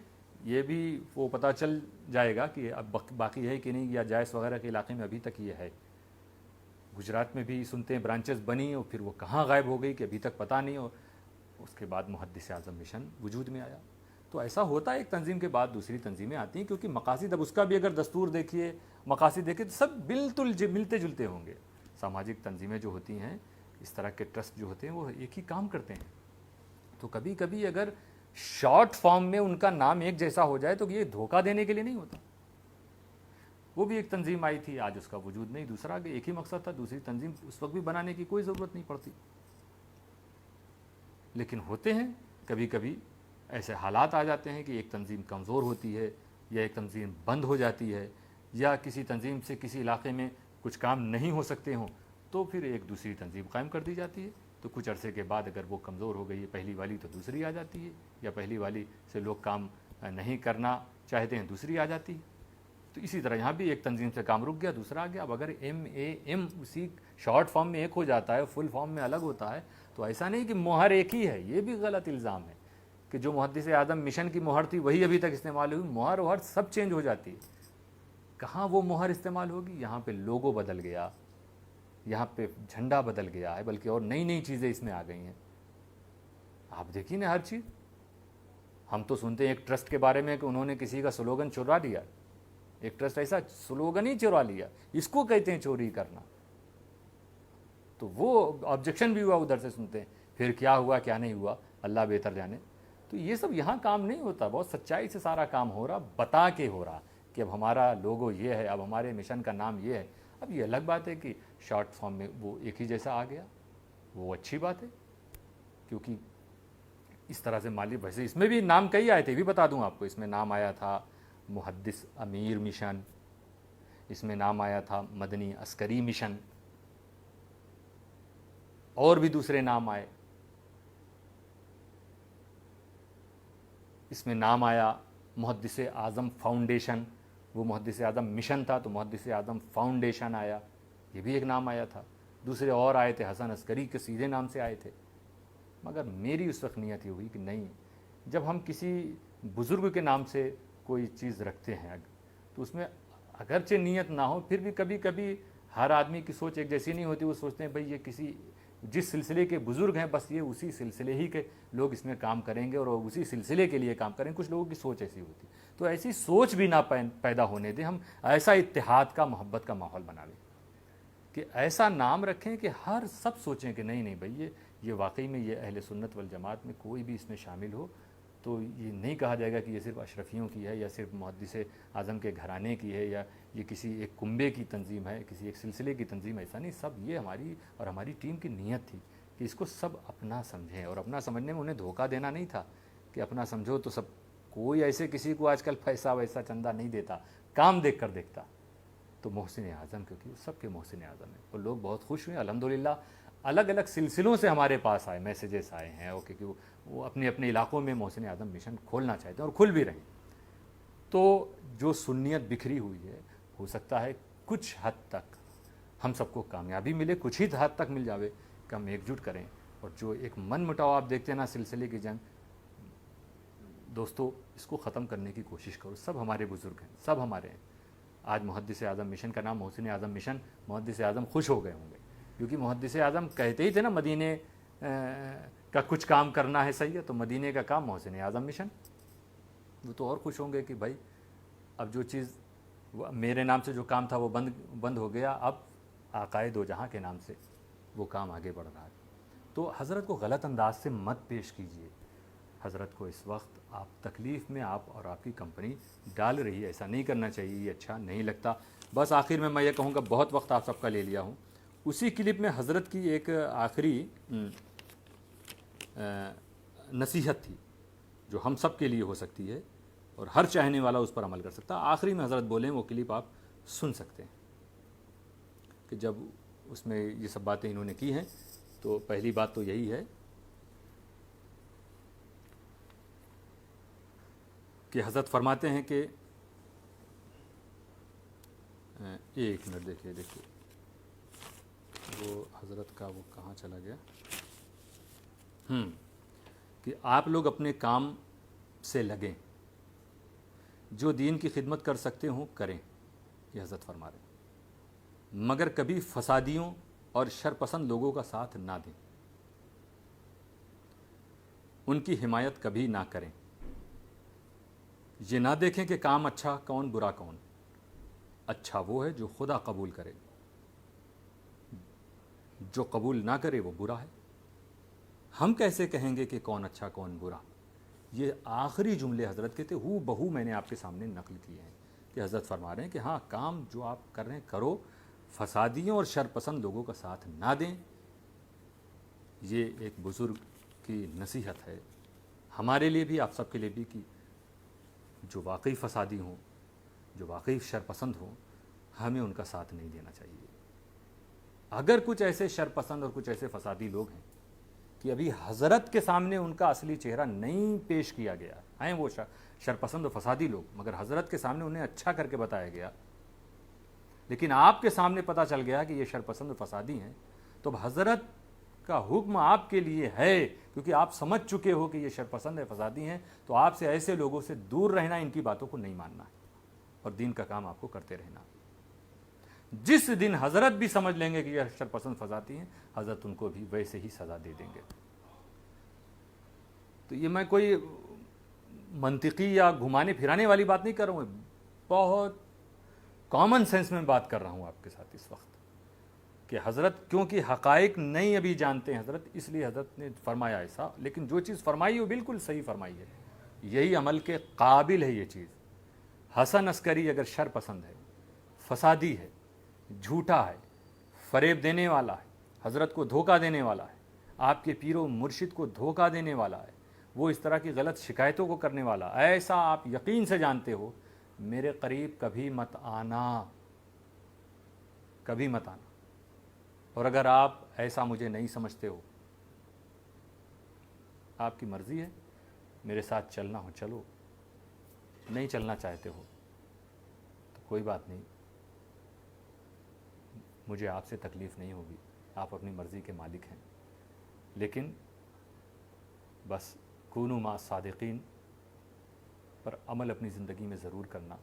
یہ بھی وہ پتہ چل جائے گا کہ اب باقی ہے کہ نہیں، یا جائس وغیرہ کے علاقے میں ابھی تک یہ ہے۔ گجرات میں بھی سنتے ہیں برانچز بنی، اور پھر وہ کہاں غائب ہو گئی کہ ابھی تک پتہ نہیں، اور اس کے بعد محدث اعظم مشن وجود میں آیا۔ تو ایسا ہوتا ہے، ایک تنظیم کے بعد دوسری تنظیمیں آتی ہیں، کیونکہ مقاصد، اب اس کا بھی اگر دستور دیکھیے، مقاصد دیکھیے تو سب ملتے جلتے ہوں گے۔ سماجک تنظیمیں جو ہوتی ہیں، اس طرح کے ٹرسٹ جو ہوتے ہیں، وہ ایک ہی کام کرتے ہیں۔ تو کبھی کبھی اگر شارٹ فارم میں ان کا نام ایک جیسا ہو جائے تو یہ دھوکہ دینے کے لیے نہیں ہوتا۔ وہ بھی ایک تنظیم آئی تھی، آج اس کا وجود نہیں، دوسرا کہ ایک ہی مقصد تھا، دوسری تنظیم اس وقت بھی بنانے کی کوئی ضرورت نہیں پڑتی۔ لیکن ہوتے ہیں کبھی کبھی ایسے حالات آ جاتے ہیں کہ ایک تنظیم کمزور ہوتی ہے، یا ایک تنظیم بند ہو جاتی ہے، یا کسی تنظیم سے کسی علاقے میں کچھ کام نہیں ہو سکتے ہوں، تو پھر ایک دوسری تنظیم قائم کر دی جاتی ہے۔ تو کچھ عرصے کے بعد اگر وہ کمزور ہو گئی ہے پہلی والی، تو دوسری آ جاتی ہے، یا پہلی والی سے لوگ کام نہیں کرنا چاہتے ہیں، دوسری آ جاتی ہے۔ تو اسی طرح یہاں بھی ایک تنظیم سے کام رک گیا، دوسرا آ گیا۔ اب اگر MAM اسی شارٹ فارم میں ایک ہو جاتا ہے، فل فارم میں الگ ہوتا ہے، تو ایسا نہیں کہ مہر ایک ہی ہے، یہ بھی غلط الزام ہے کہ جو محدث اعظم مشن کی مہر تھی وہی ابھی تک استعمال ہوئی، مہر وہر سب چینج ہو جاتی ہے۔ کہاں وہ مہر استعمال ہوگی؟ یہاں پہ لوگو بدل گیا، یہاں پہ جھنڈا بدل گیا ہے، بلکہ اور نئی نئی چیزیں اس میں آ گئی ہیں۔ آپ دیکھیے نا ہر چیز، ہم تو سنتے ہیں ایک ٹرسٹ کے بارے میں کہ انہوں نے کسی کا سلوگن چرا لیا، ایک ٹرسٹ ایسا سلوگن ہی چرا لیا، اس کو کہتے ہیں چوری کرنا۔ تو وہ آبجیکشن بھی ہوا ادھر سے سنتے ہیں، پھر کیا ہوا کیا نہیں ہوا اللہ بہتر جانے۔ تو یہ سب یہاں کام نہیں ہوتا، بہت سچائی سے سارا کام ہو رہا، بتا کے ہو رہا کہ اب ہمارا لوگو یہ ہے، اب ہمارے مشن کا نام یہ ہے. اب یہ الگ بات ہے کہ شارٹ فارم میں وہ ایک ہی جیسا آ گیا، وہ اچھی بات ہے، کیونکہ اس طرح سے مالی ویسے اس میں بھی نام کئی آئے تھے، یہ بھی بتا دوں آپ کو. اس میں نام آیا تھا محدث امیر مشن، اس میں نام آیا تھا مدنی عسکری مشن، اور بھی دوسرے نام آئے. اس میں نام آیا محدث اعظم فاؤنڈیشن، وہ محدث اعظم مشن تھا تو محدث اعظم فاؤنڈیشن آیا، یہ بھی ایک نام آیا تھا. دوسرے اور آئے تھے حسن عسکری کے سیدھے نام سے آئے تھے. مگر میری اس وقت نیت یہ ہوئی کہ نہیں، جب ہم کسی بزرگ کے نام سے کوئی چیز رکھتے ہیں تو اس میں اگرچہ نیت نہ ہو، پھر بھی کبھی کبھی ہر آدمی کی سوچ ایک جیسی نہیں ہوتی. وہ سوچتے ہیں بھئی یہ کسی جس سلسلے کے بزرگ ہیں بس یہ اسی سلسلے ہی کے لوگ اس میں کام کریں گے اور اسی سلسلے کے لیے کام کریں گے. کچھ لوگوں کی سوچ ایسی ہوتی، تو ایسی سوچ بھی نہ پیدا ہونے دیں. ہم ایسا اتحاد کا، محبت کا ماحول بنا لیں کہ ایسا نام رکھیں کہ ہر سب سوچیں کہ نہیں نہیں بھئی یہ واقعی میں یہ اہل سنت والجماعت میں کوئی بھی اس میں شامل ہو تو یہ نہیں کہا جائے گا کہ یہ صرف اشرفیوں کی ہے یا صرف محدث اعظم کے گھرانے کی ہے یا یہ کسی ایک کنبے کی تنظیم ہے، کسی ایک سلسلے کی تنظیم. ایسا نہیں، سب یہ ہماری اور ہماری ٹیم کی نیت تھی کہ اس کو سب اپنا سمجھیں. اور اپنا سمجھنے میں انہیں دھوکہ دینا نہیں تھا کہ اپنا سمجھو تو سب. کوئی ایسے کسی کو آج کل پیسہ ویسا چندہ نہیں دیتا، کام دیکھ کر دیکھتا. تو محسن اعظم، کیونکہ وہ سب کے محسن اعظم ہیں اور لوگ بہت خوش ہوئے الحمدللہ. الگ الگ سلسلوں سے ہمارے پاس آئے، میسیجز آئے ہیں اوکے کہ وہ اپنے اپنے علاقوں میں محسن اعظم مشن کھولنا چاہتے ہیں اور کھل بھی رہے ہیں. تو جو سنیت بکھری ہوئی ہے، ہو سکتا ہے کچھ حد تک ہم سب کو کامیابی ملے، کچھ ہی حد تک مل جاوے کہ ہم ایک جٹ کریں. اور جو ایک من مٹاؤ آپ دیکھتے ہیں نا، سلسلے کی جنگ، دوستو اس کو ختم کرنے کی کوشش کرو. سب ہمارے بزرگ ہیں، سب ہمارے ہیں. آج محدث اعظم مشن کا نام محسن اعظم مشن، محدث اعظم خوش ہو گئے ہوں گے کیونکہ محدث اعظم کہتے ہی تھے نا مدینے کا کچھ کام کرنا ہے صحیح ہے، تو مدینے کا کام محسن اعظم مشن. وہ تو اور خوش ہوں گے کہ بھائی اب جو چیز میرے نام سے جو کام تھا وہ بند ہو گیا، اب آقائے دو جہاں کے نام سے وہ کام آگے بڑھ رہا ہے. تو حضرت کو غلط انداز سے مت پیش کیجیے. حضرت کو اس وقت آپ تکلیف میں آپ اور آپ کی کمپنی ڈال رہی ہے، ایسا نہیں کرنا چاہیے، یہ اچھا نہیں لگتا. بس آخر میں یہ کہوں گا، بہت وقت آپ سب کا لے لیا ہوں. اسی کلپ میں حضرت کی ایک آخری نصیحت تھی جو ہم سب کے لیے ہو سکتی ہے اور ہر چاہنے والا اس پر عمل کر سکتا. آخری میں حضرت بولیں، وہ کلپ آپ سن سکتے ہیں کہ جب اس میں یہ سب باتیں انہوں نے کی ہیں. تو پہلی بات تو یہی ہے کہ حضرت فرماتے ہیں کہ ایک منٹ دیکھیے وہ حضرت کا وہ کہاں چلا گیا، کہ آپ لوگ اپنے کام سے لگیں، جو دین کی خدمت کر سکتے ہوں کریں. یہ حضرت فرما رہے ہیں، مگر کبھی فسادیوں اور شرپسند لوگوں کا ساتھ نہ دیں، ان کی حمایت کبھی نہ کریں. یہ نہ دیکھیں کہ کام اچھا کون برا کون. اچھا وہ ہے جو خدا قبول کرے، جو قبول نہ کرے وہ برا ہے. ہم کیسے کہیں گے کہ کون اچھا کون برا؟ یہ آخری جملے حضرت کے تھے، ہو بہو میں نے آپ کے سامنے نقل کیے ہیں کہ حضرت فرما رہے ہیں کہ ہاں کام جو آپ کر رہے ہیں کرو، فسادیوں اور شرپسند لوگوں کا ساتھ نہ دیں. یہ ایک بزرگ کی نصیحت ہے ہمارے لیے بھی، آپ سب کے لیے بھی، کہ جو واقعی فسادی ہوں، جو واقعی شرپسند ہوں، ہمیں ان کا ساتھ نہیں دینا چاہیے. اگر کچھ ایسے شرپسند اور کچھ ایسے فسادی لوگ ہیں کہ ابھی حضرت کے سامنے ان کا اصلی چہرہ نہیں پیش کیا گیا ہیں، وہ شرپسند و فسادی لوگ، مگر حضرت کے سامنے انہیں اچھا کر کے بتایا گیا، لیکن آپ کے سامنے پتہ چل گیا کہ یہ شرپسند و فسادی ہیں، تو اب حضرت کا حکم آپ کے لیے ہے، کیونکہ آپ سمجھ چکے ہو کہ یہ شرپسند ہے، فسادی ہیں، تو آپ سے ایسے لوگوں سے دور رہنا، ان کی باتوں کو نہیں ماننا ہے اور دین کا کام آپ کو کرتے رہنا. جس دن حضرت بھی سمجھ لیں گے کہ یہ شرپسند فسادی ہیں، حضرت ان کو بھی ویسے ہی سزا دے دیں گے. تو یہ میں کوئی منطقی یا گھمانے پھرانے والی بات نہیں کر رہا ہوں، بہت کامن سینس میں بات کر رہا ہوں آپ کے ساتھ اس وقت کہ حضرت کیونکہ حقائق نہیں ابھی جانتے ہیں حضرت، اس لیے حضرت نے فرمایا ایسا، لیکن جو چیز فرمائی وہ بالکل صحیح فرمائی ہے، یہی عمل کے قابل ہے. یہ چیز حسن عسکری اگر شر پسند ہے، فسادی ہے، جھوٹا ہے، فریب دینے والا ہے، حضرت کو دھوکہ دینے والا ہے، آپ کے پیر و مرشد کو دھوکہ دینے والا ہے، وہ اس طرح کی غلط شکایتوں کو کرنے والا، ایسا آپ یقین سے جانتے ہو، میرے قریب کبھی مت آنا، کبھی مت آنا۔ اور اگر آپ ایسا مجھے نہیں سمجھتے ہو، آپ کی مرضی ہے، میرے ساتھ چلنا ہو چلو، نہیں چلنا چاہتے ہو تو کوئی بات نہیں، مجھے آپ سے تکلیف نہیں ہوگی، آپ اپنی مرضی کے مالک ہیں، لیکن بس کونوا مع الصادقین پر عمل اپنی زندگی میں ضرور کرنا۔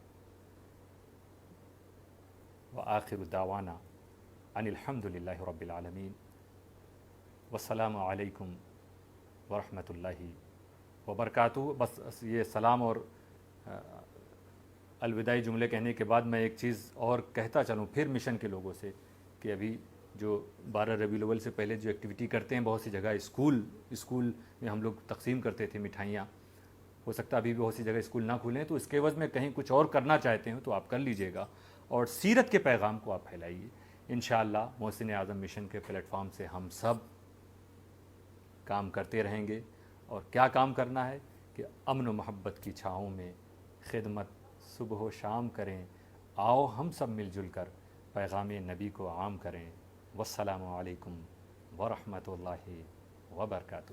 وآخر دعوانا ان الحمد للہ رب العالمین، والسلام علیکم ورحمۃ اللہ وبرکاتہ۔ بس یہ سلام اور الوداعی جملے کہنے کے بعد میں ایک چیز اور کہتا چلوں پھر مشن کے لوگوں سے کہ ابھی جو 12 ربیع الاول سے پہلے جو ایکٹیویٹی کرتے ہیں بہت سی جگہ، اسکول میں ہم لوگ تقسیم کرتے تھے مٹھائیاں، ہو سکتا ہے ابھی بھی بہت سی جگہ اسکول نہ کھولیں، تو اس کے عوض میں کہیں کچھ اور کرنا چاہتے ہیں تو آپ کر لیجئے گا، اور سیرت کے پیغام کو آپ پھیلائیے۔ انشاءاللہ محسن اعظم مشن کے پلیٹ فارم سے ہم سب کام کرتے رہیں گے، اور کیا کام کرنا ہے کہ امن و محبت کی چھاؤں میں خدمت صبح و شام کریں، آؤ ہم سب مل جل کر پیغام نبی کو عام کریں۔ والسلام علیکم ورحمۃ اللہ وبرکاتہ۔